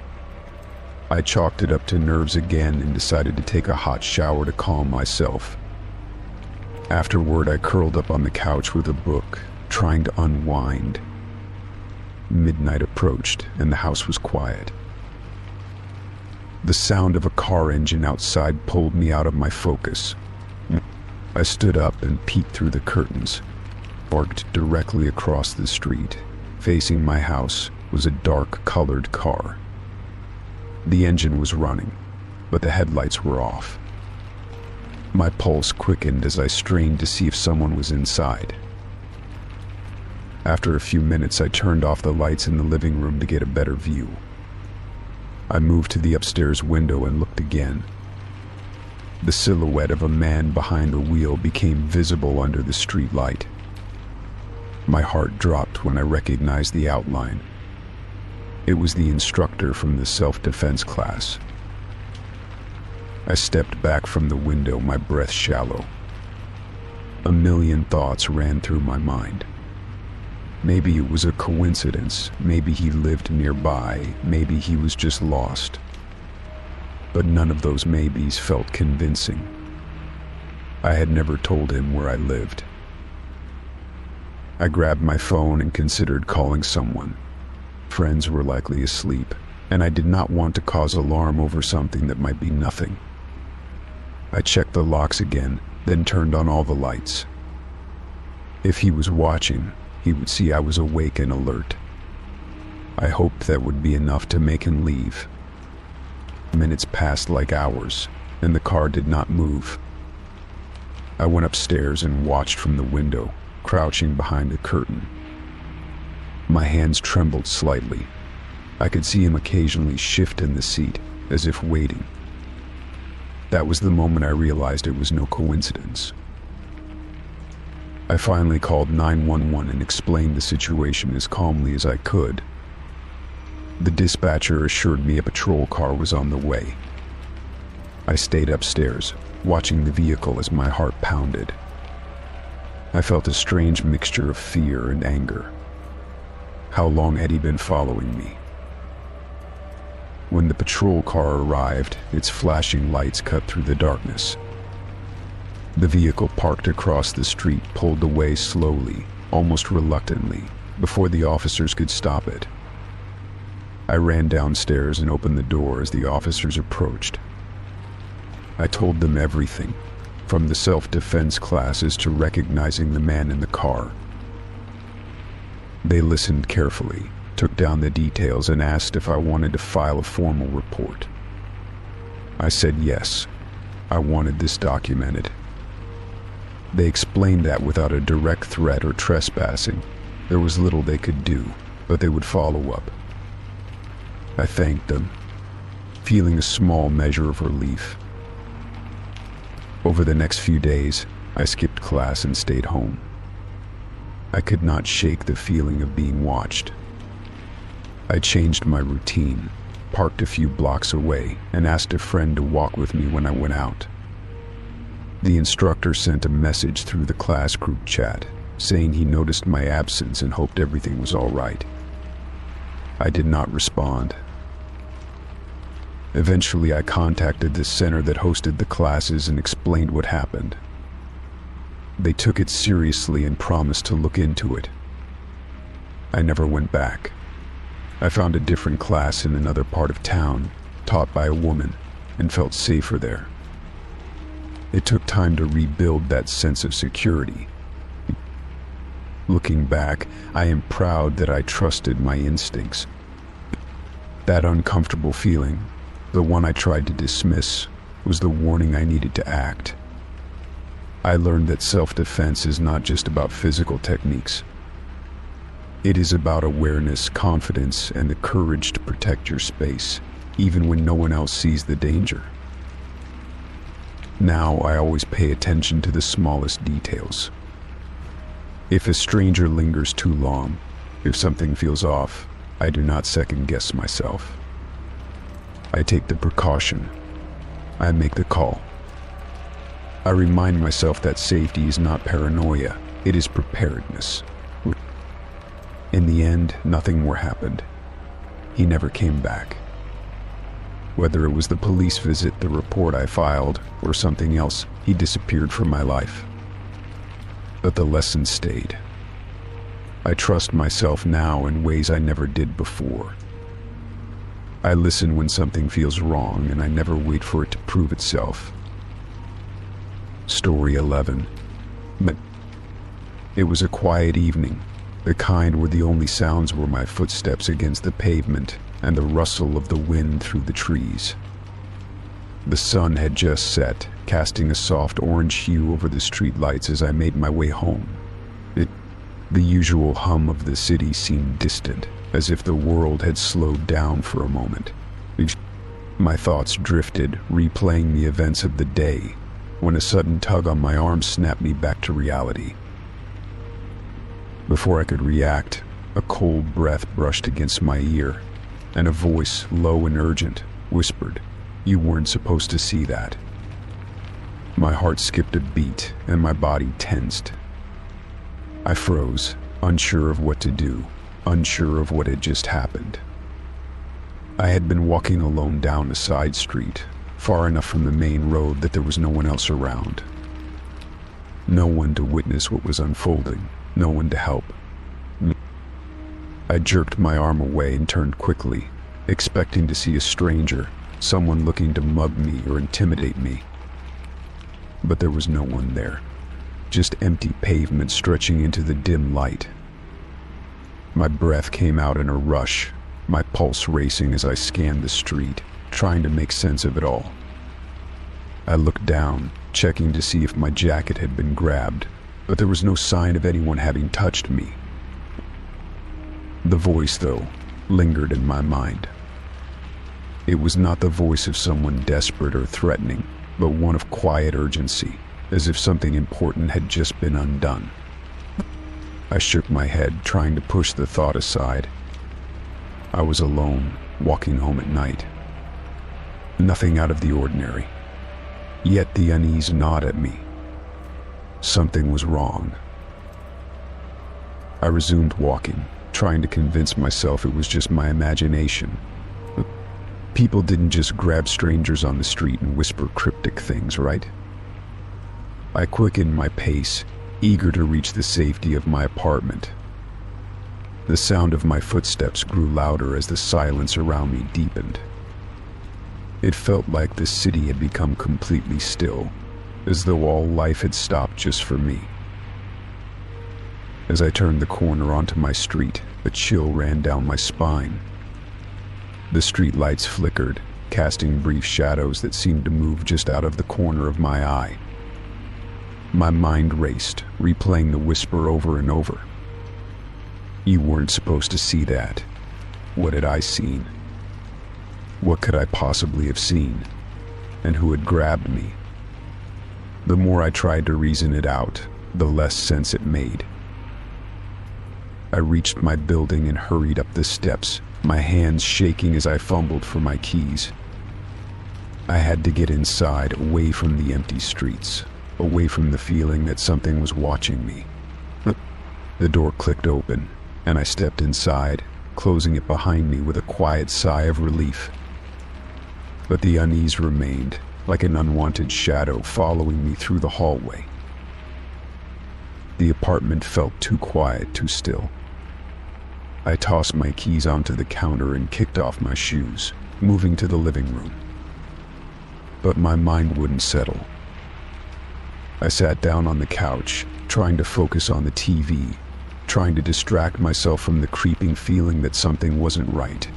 I chalked it up to nerves again and decided to take a hot shower to calm myself. Afterward, I curled up on the couch with a book, trying to unwind. Midnight approached, and the house was quiet. The sound of a car engine outside pulled me out of my focus. I stood up and peeked through the curtains. Parked directly across the street, facing my house, was a dark-colored car. The engine was running, but the headlights were off. My pulse quickened as I strained to see if someone was inside. After a few minutes, I turned off the lights in the living room to get a better view. I moved to the upstairs window and looked again. The silhouette of a man behind the wheel became visible under the street light. My heart dropped when I recognized the outline. It was the instructor from the self-defense class. I stepped back from the window, my breath shallow. A million thoughts ran through my mind. Maybe it was a coincidence, maybe he lived nearby, maybe he was just lost. But none of those maybes felt convincing. I had never told him where I lived. I grabbed my phone and considered calling someone. Friends were likely asleep, and I did not want to cause alarm over something that might be nothing. I checked the locks again, then turned on all the lights. If he was watching, he would see I was awake and alert. I hoped that would be enough to make him leave. Minutes passed like hours, and the car did not move. I went upstairs and watched from the window, crouching behind the curtain. My hands trembled slightly. I could see him occasionally shift in the seat, as if waiting. That was the moment I realized it was no coincidence. I finally called 911 and explained the situation as calmly as I could. The dispatcher assured me a patrol car was on the way. I stayed upstairs, watching the vehicle as my heart pounded. I felt a strange mixture of fear and anger. How long had he been following me? When the patrol car arrived, its flashing lights cut through the darkness. The vehicle parked across the street pulled away slowly, almost reluctantly, before the officers could stop it. I ran downstairs and opened the door as the officers approached. I told them everything, from the self-defense classes to recognizing the man in the car. They listened carefully, took down the details, and asked if I wanted to file a formal report. I said yes. I wanted this documented. They explained that without a direct threat or trespassing, there was little they could do, but they would follow up. I thanked them, feeling a small measure of relief. Over the next few days, I skipped class and stayed home. I could not shake the feeling of being watched. I changed my routine, parked a few blocks away, and asked a friend to walk with me when I went out. The instructor sent a message through the class group chat, saying he noticed my absence and hoped everything was all right. I did not respond. Eventually, I contacted the center that hosted the classes and explained what happened. They took it seriously and promised to look into it. I never went back. I found a different class in another part of town, taught by a woman, and felt safer there. It took time to rebuild that sense of security. Looking back, I am proud that I trusted my instincts. That uncomfortable feeling, the one I tried to dismiss, was the warning I needed to act. I learned that self-defense is not just about physical techniques. It is about awareness, confidence, and the courage to protect your space, even when no one else sees the danger. Now I always pay attention to the smallest details. If a stranger lingers too long, if something feels off, I do not second-guess myself. I take the precaution. I make the call. I remind myself that safety is not paranoia, it is preparedness. In the end, nothing more happened. He never came back. Whether it was the police visit, the report I filed, or something else, he disappeared from my life. But the lesson stayed. I trust myself now in ways I never did before. I listen when something feels wrong, and I never wait for it to prove itself. Story 11. It was a quiet evening, the kind where the only sounds were my footsteps against the pavement and the rustle of the wind through the trees. The sun had just set, casting a soft orange hue over the streetlights as I made my way home. The usual hum of the city seemed distant, as if the world had slowed down for a moment. My thoughts drifted, replaying the events of the day, when a sudden tug on my arm snapped me back to reality. Before I could react, a cold breath brushed against my ear, and a voice, low and urgent, whispered, "You weren't supposed to see that." My heart skipped a beat, and my body tensed. I froze, unsure of what to do, unsure of what had just happened. I had been walking alone down a side street, far enough from the main road that there was no one else around. No one to witness what was unfolding, no one to help. I jerked my arm away and turned quickly, expecting to see a stranger, someone looking to mug me or intimidate me. But there was no one there, just empty pavement stretching into the dim light. My breath came out in a rush, my pulse racing as I scanned the street, trying to make sense of it all. I looked down, checking to see if my jacket had been grabbed, but there was no sign of anyone having touched me. The voice, though, lingered in my mind. It was not the voice of someone desperate or threatening, but one of quiet urgency, as if something important had just been undone. I shook my head, trying to push the thought aside. I was alone, walking home at night. Nothing out of the ordinary. Yet the unease gnawed at me. Something was wrong. I resumed walking, trying to convince myself it was just my imagination. People didn't just grab strangers on the street and whisper cryptic things, right? I quickened my pace, eager to reach the safety of my apartment. The sound of my footsteps grew louder as the silence around me deepened. It felt like the city had become completely still, as though all life had stopped just for me. As I turned the corner onto my street, a chill ran down my spine. The street lights flickered, casting brief shadows that seemed to move just out of the corner of my eye. My mind raced, replaying the whisper over and over. You weren't supposed to see that. What had I seen? What could I possibly have seen? And who had grabbed me? The more I tried to reason it out, the less sense it made. I reached my building and hurried up the steps, my hands shaking as I fumbled for my keys. I had to get inside, away from the empty streets, away from the feeling that something was watching me. The door clicked open, and I stepped inside, closing it behind me with a quiet sigh of relief. But the unease remained, like an unwanted shadow following me through the hallway. The apartment felt too quiet, too still. I tossed my keys onto the counter and kicked off my shoes, moving to the living room. But my mind wouldn't settle. I sat down on the couch, trying to focus on the TV, trying to distract myself from the creeping feeling that something wasn't right.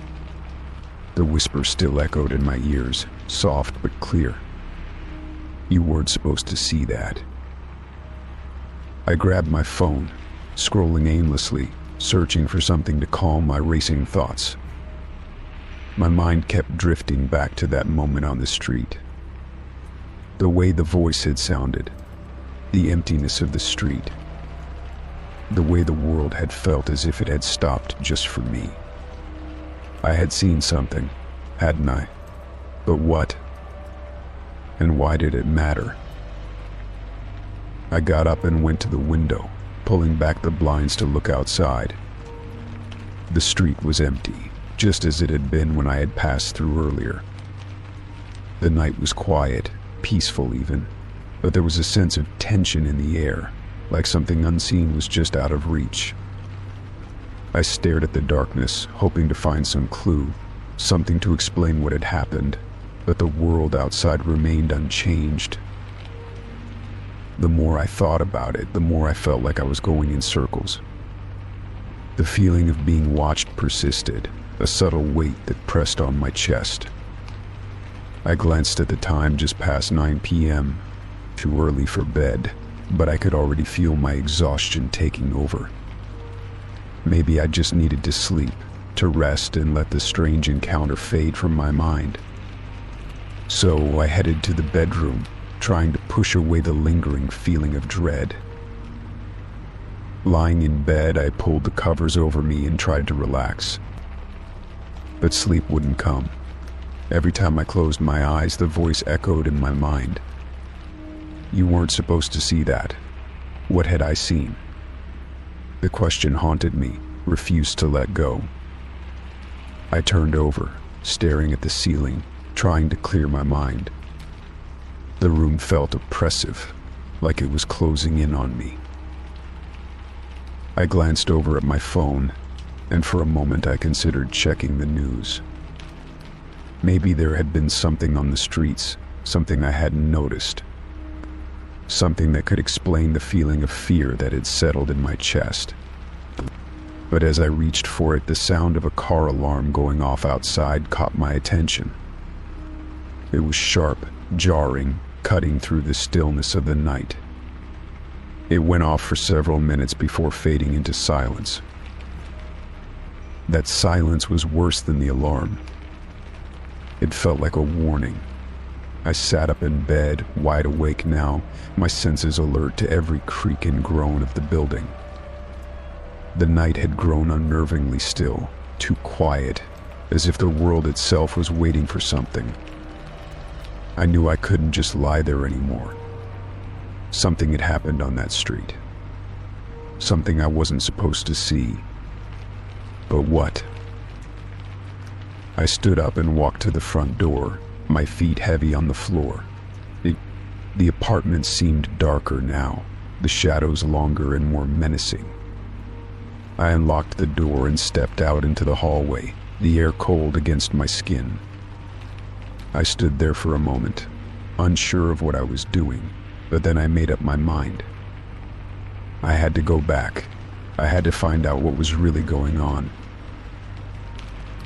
The whisper still echoed in my ears, soft but clear. You weren't supposed to see that. I grabbed my phone, scrolling aimlessly, searching for something to calm my racing thoughts. My mind kept drifting back to that moment on the street. The way the voice had sounded, the emptiness of the street, the way the world had felt as if it had stopped just for me. I had seen something, hadn't I? But what? And why did it matter? I got up and went to the window, pulling back the blinds to look outside. The street was empty, just as it had been when I had passed through earlier. The night was quiet, peaceful even, but there was a sense of tension in the air, like something unseen was just out of reach. I stared at the darkness, hoping to find some clue, something to explain what had happened, but the world outside remained unchanged. The more I thought about it, the more I felt like I was going in circles. The feeling of being watched persisted, a subtle weight that pressed on my chest. I glanced at the time, just past 9 p.m., too early for bed, but I could already feel my exhaustion taking over. Maybe I just needed to sleep, to rest and let the strange encounter fade from my mind. So I headed to the bedroom, trying to push away the lingering feeling of dread. Lying in bed, I pulled the covers over me and tried to relax. But sleep wouldn't come. Every time I closed my eyes, the voice echoed in my mind. You weren't supposed to see that. What had I seen? The question haunted me, refused to let go. I turned over, staring at the ceiling, trying to clear my mind. The room felt oppressive, like it was closing in on me. I glanced over at my phone, and for a moment I considered checking the news. Maybe there had been something on the streets, something I hadn't noticed. Something that could explain the feeling of fear that had settled in my chest. But as I reached for it, the sound of a car alarm going off outside caught my attention. It was sharp, jarring, cutting through the stillness of the night. It went off for several minutes before fading into silence. That silence was worse than the alarm. It felt like a warning. I sat up in bed, wide awake now, my senses alert to every creak and groan of the building. The night had grown unnervingly still, too quiet, as if the world itself was waiting for something. I knew I couldn't just lie there anymore. Something had happened on that street. Something I wasn't supposed to see. But what? I stood up and walked to the front door, my feet heavy on the floor. The apartment seemed darker now, the shadows longer and more menacing. I unlocked the door and stepped out into the hallway, the air cold against my skin. I stood there for a moment, unsure of what I was doing, but then I made up my mind. I had to go back. I had to find out what was really going on.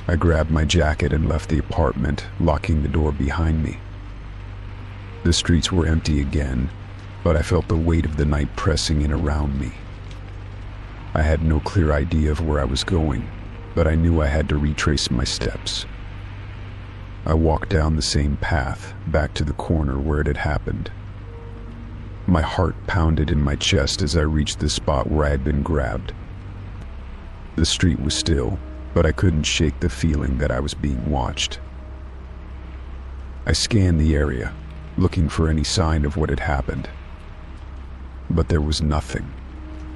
I grabbed my jacket and left the apartment, locking the door behind me. The streets were empty again, but I felt the weight of the night pressing in around me. I had no clear idea of where I was going, but I knew I had to retrace my steps. I walked down the same path, back to the corner where it had happened. My heart pounded in my chest as I reached the spot where I had been grabbed. The street was still, but I couldn't shake the feeling that I was being watched. I scanned the area, looking for any sign of what had happened. But there was nothing.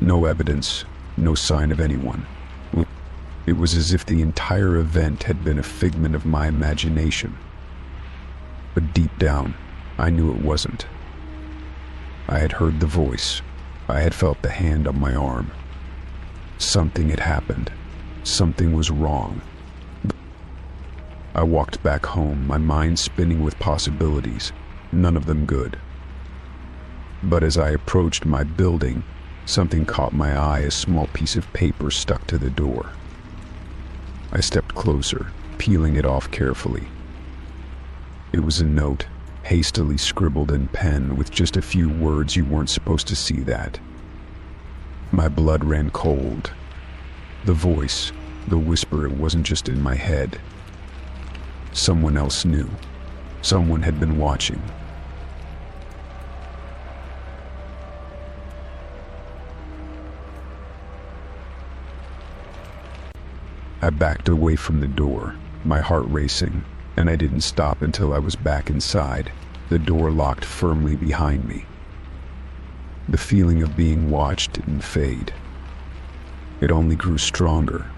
No evidence, no sign of anyone. It was as if the entire event had been a figment of my imagination. But deep down, I knew it wasn't. I had heard the voice. I had felt the hand on my arm. Something had happened. Something was wrong. I walked back home, my mind spinning with possibilities, none of them good. But as I approached my building, something caught my eye, a small piece of paper stuck to the door. I stepped closer, peeling it off carefully. It was a note, hastily scribbled in pen with just a few words. You weren't supposed to see that. My blood ran cold. The voice, the whisper, it wasn't just in my head. Someone else knew. Someone had been watching. I backed away from the door, my heart racing, and I didn't stop until I was back inside, the door locked firmly behind me. The feeling of being watched didn't fade. It only grew stronger.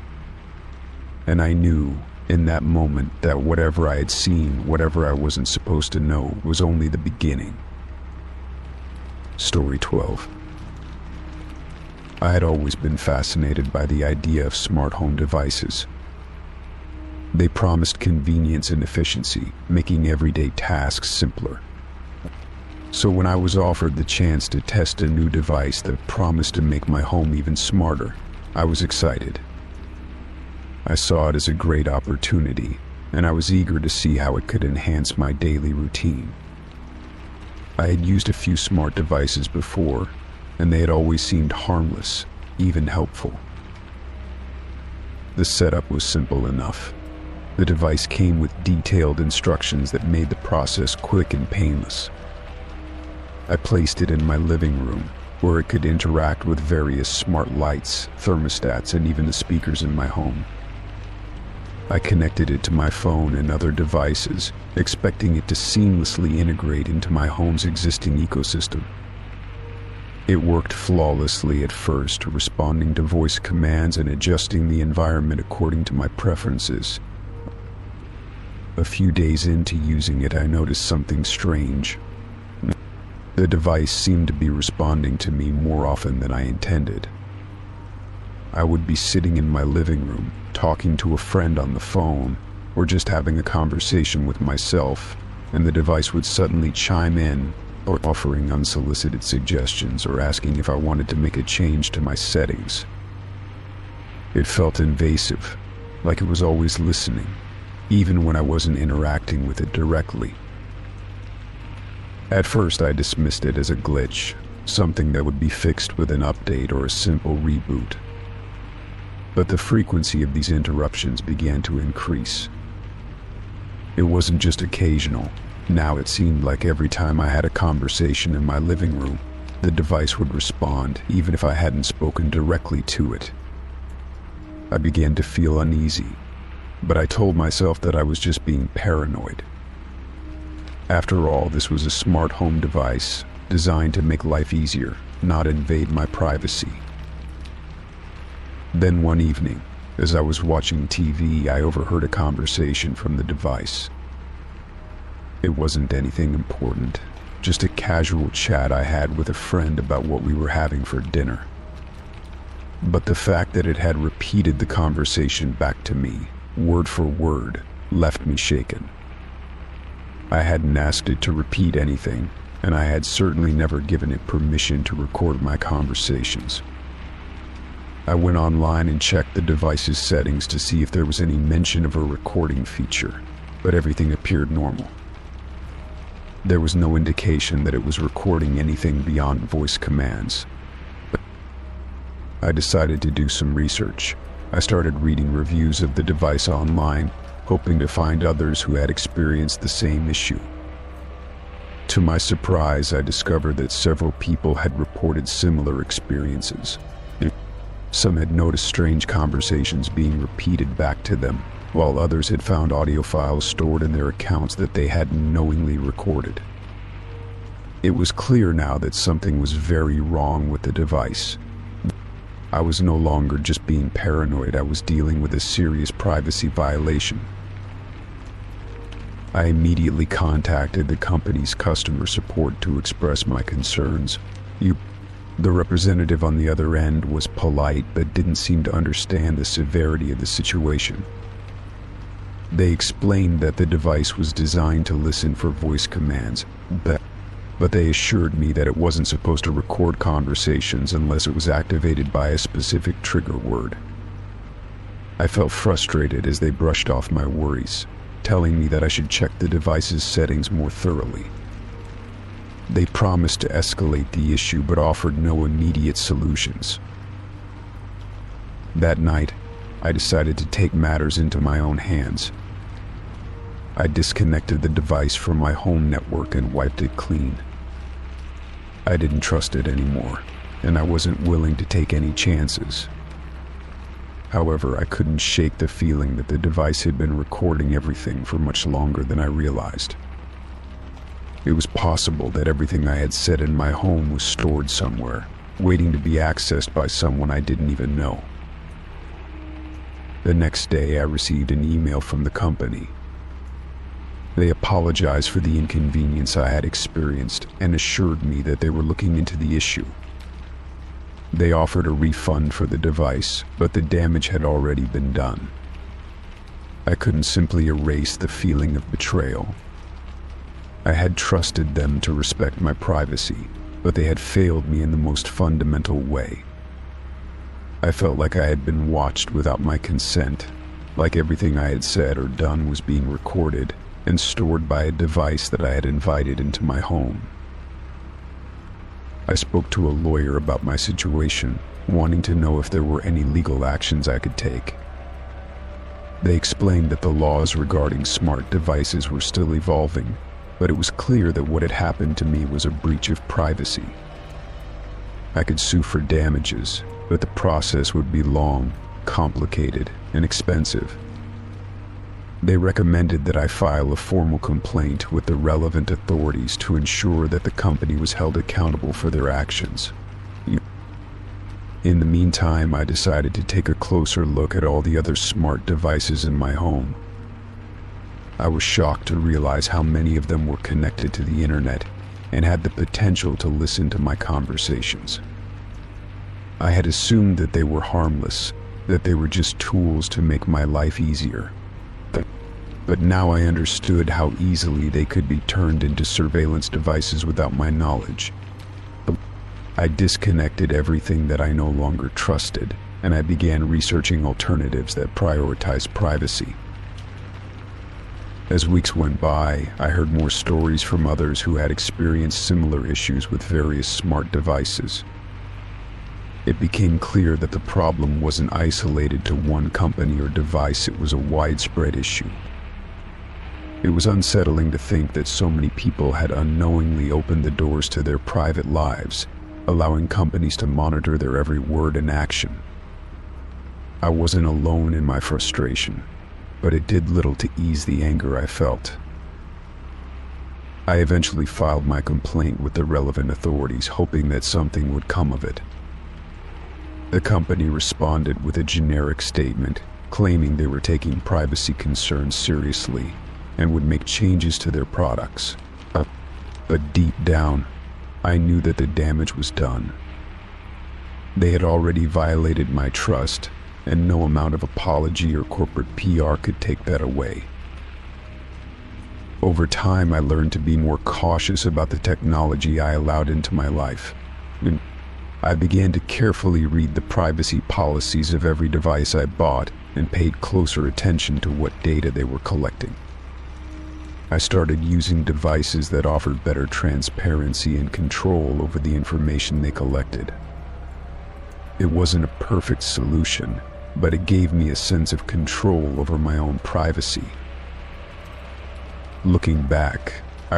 And I knew, in that moment, that whatever I had seen, whatever I wasn't supposed to know, was only the beginning. Story 12. I had always been fascinated by the idea of smart home devices. They promised convenience and efficiency, making everyday tasks simpler. So when I was offered the chance to test a new device that promised to make my home even smarter, I was excited. I saw it as a great opportunity, and I was eager to see how it could enhance my daily routine. I had used a few smart devices before, and they had always seemed harmless, even helpful. The setup was simple enough. The device came with detailed instructions that made the process quick and painless. I placed it in my living room, where it could interact with various smart lights, thermostats, and even the speakers in my home. I connected it to my phone and other devices, expecting it to seamlessly integrate into my home's existing ecosystem. It worked flawlessly at first, responding to voice commands and adjusting the environment according to my preferences. A few days into using it, I noticed something strange. The device seemed to be responding to me more often than I intended. I would be sitting in my living room, talking to a friend on the phone, or just having a conversation with myself, and the device would suddenly chime in, or offering unsolicited suggestions or asking if I wanted to make a change to my settings. It felt invasive, like it was always listening, even when I wasn't interacting with it directly. At first, I dismissed it as a glitch, something that would be fixed with an update or a simple reboot. But the frequency of these interruptions began to increase. It wasn't just occasional. Now it seemed like every time I had a conversation in my living room, the device would respond, even if I hadn't spoken directly to it. I began to feel uneasy, but I told myself that I was just being paranoid. After all, this was a smart home device designed to make life easier, not invade my privacy. Then one evening, as I was watching TV, I overheard a conversation from the device. It wasn't anything important, just a casual chat I had with a friend about what we were having for dinner. But the fact that it had repeated the conversation back to me, word for word, left me shaken. I hadn't asked it to repeat anything, and I had certainly never given it permission to record my conversations. I went online and checked the device's settings to see if there was any mention of a recording feature, but everything appeared normal. There was no indication that it was recording anything beyond voice commands. I decided to do some research. I started reading reviews of the device online, hoping to find others who had experienced the same issue. To my surprise, I discovered that several people had reported similar experiences. Some had noticed strange conversations being repeated back to them, while others had found audio files stored in their accounts that they hadn't knowingly recorded. It was clear now that something was very wrong with the device. I was no longer just being paranoid, I was dealing with a serious privacy violation. I immediately contacted the company's customer support to express my concerns. The representative on the other end was polite but didn't seem to understand the severity of the situation. They explained that the device was designed to listen for voice commands, but they assured me that it wasn't supposed to record conversations unless it was activated by a specific trigger word. I felt frustrated as they brushed off my worries, telling me that I should check the device's settings more thoroughly. They promised to escalate the issue but offered no immediate solutions. That night, I decided to take matters into my own hands. I disconnected the device from my home network and wiped it clean. I didn't trust it anymore, and I wasn't willing to take any chances. However, I couldn't shake the feeling that the device had been recording everything for much longer than I realized. It was possible that everything I had said in my home was stored somewhere, waiting to be accessed by someone I didn't even know. The next day, I received an email from the company. They apologized for the inconvenience I had experienced and assured me that they were looking into the issue. They offered a refund for the device, but the damage had already been done. I couldn't simply erase the feeling of betrayal. I had trusted them to respect my privacy, but they had failed me in the most fundamental way. I felt like I had been watched without my consent, like everything I had said or done was being recorded and stored by a device that I had invited into my home. I spoke to a lawyer about my situation, wanting to know if there were any legal actions I could take. They explained that the laws regarding smart devices were still evolving, but it was clear that what had happened to me was a breach of privacy. I could sue for damages, but the process would be long, complicated, and expensive. They recommended that I file a formal complaint with the relevant authorities to ensure that the company was held accountable for their actions. In the meantime, I decided to take a closer look at all the other smart devices in my home. I was shocked to realize how many of them were connected to the internet and had the potential to listen to my conversations. I had assumed that they were harmless, that they were just tools to make my life easier. But now I understood how easily they could be turned into surveillance devices without my knowledge. I disconnected everything that I no longer trusted, and I began researching alternatives that prioritize privacy. As weeks went by, I heard more stories from others who had experienced similar issues with various smart devices. It became clear that the problem wasn't isolated to one company or device, it was a widespread issue. It was unsettling to think that so many people had unknowingly opened the doors to their private lives, allowing companies to monitor their every word and action. I wasn't alone in my frustration, but it did little to ease the anger I felt. I eventually filed my complaint with the relevant authorities, hoping that something would come of it. The company responded with a generic statement, claiming they were taking privacy concerns seriously and would make changes to their products. But deep down, I knew that the damage was done. They had already violated my trust, and no amount of apology or corporate PR could take that away. Over time, I learned to be more cautious about the technology I allowed into my life. And I began to carefully read the privacy policies of every device I bought and paid closer attention to what data they were collecting. I started using devices that offered better transparency and control over the information they collected. It wasn't a perfect solution, but it gave me a sense of control over my own privacy. Looking back, I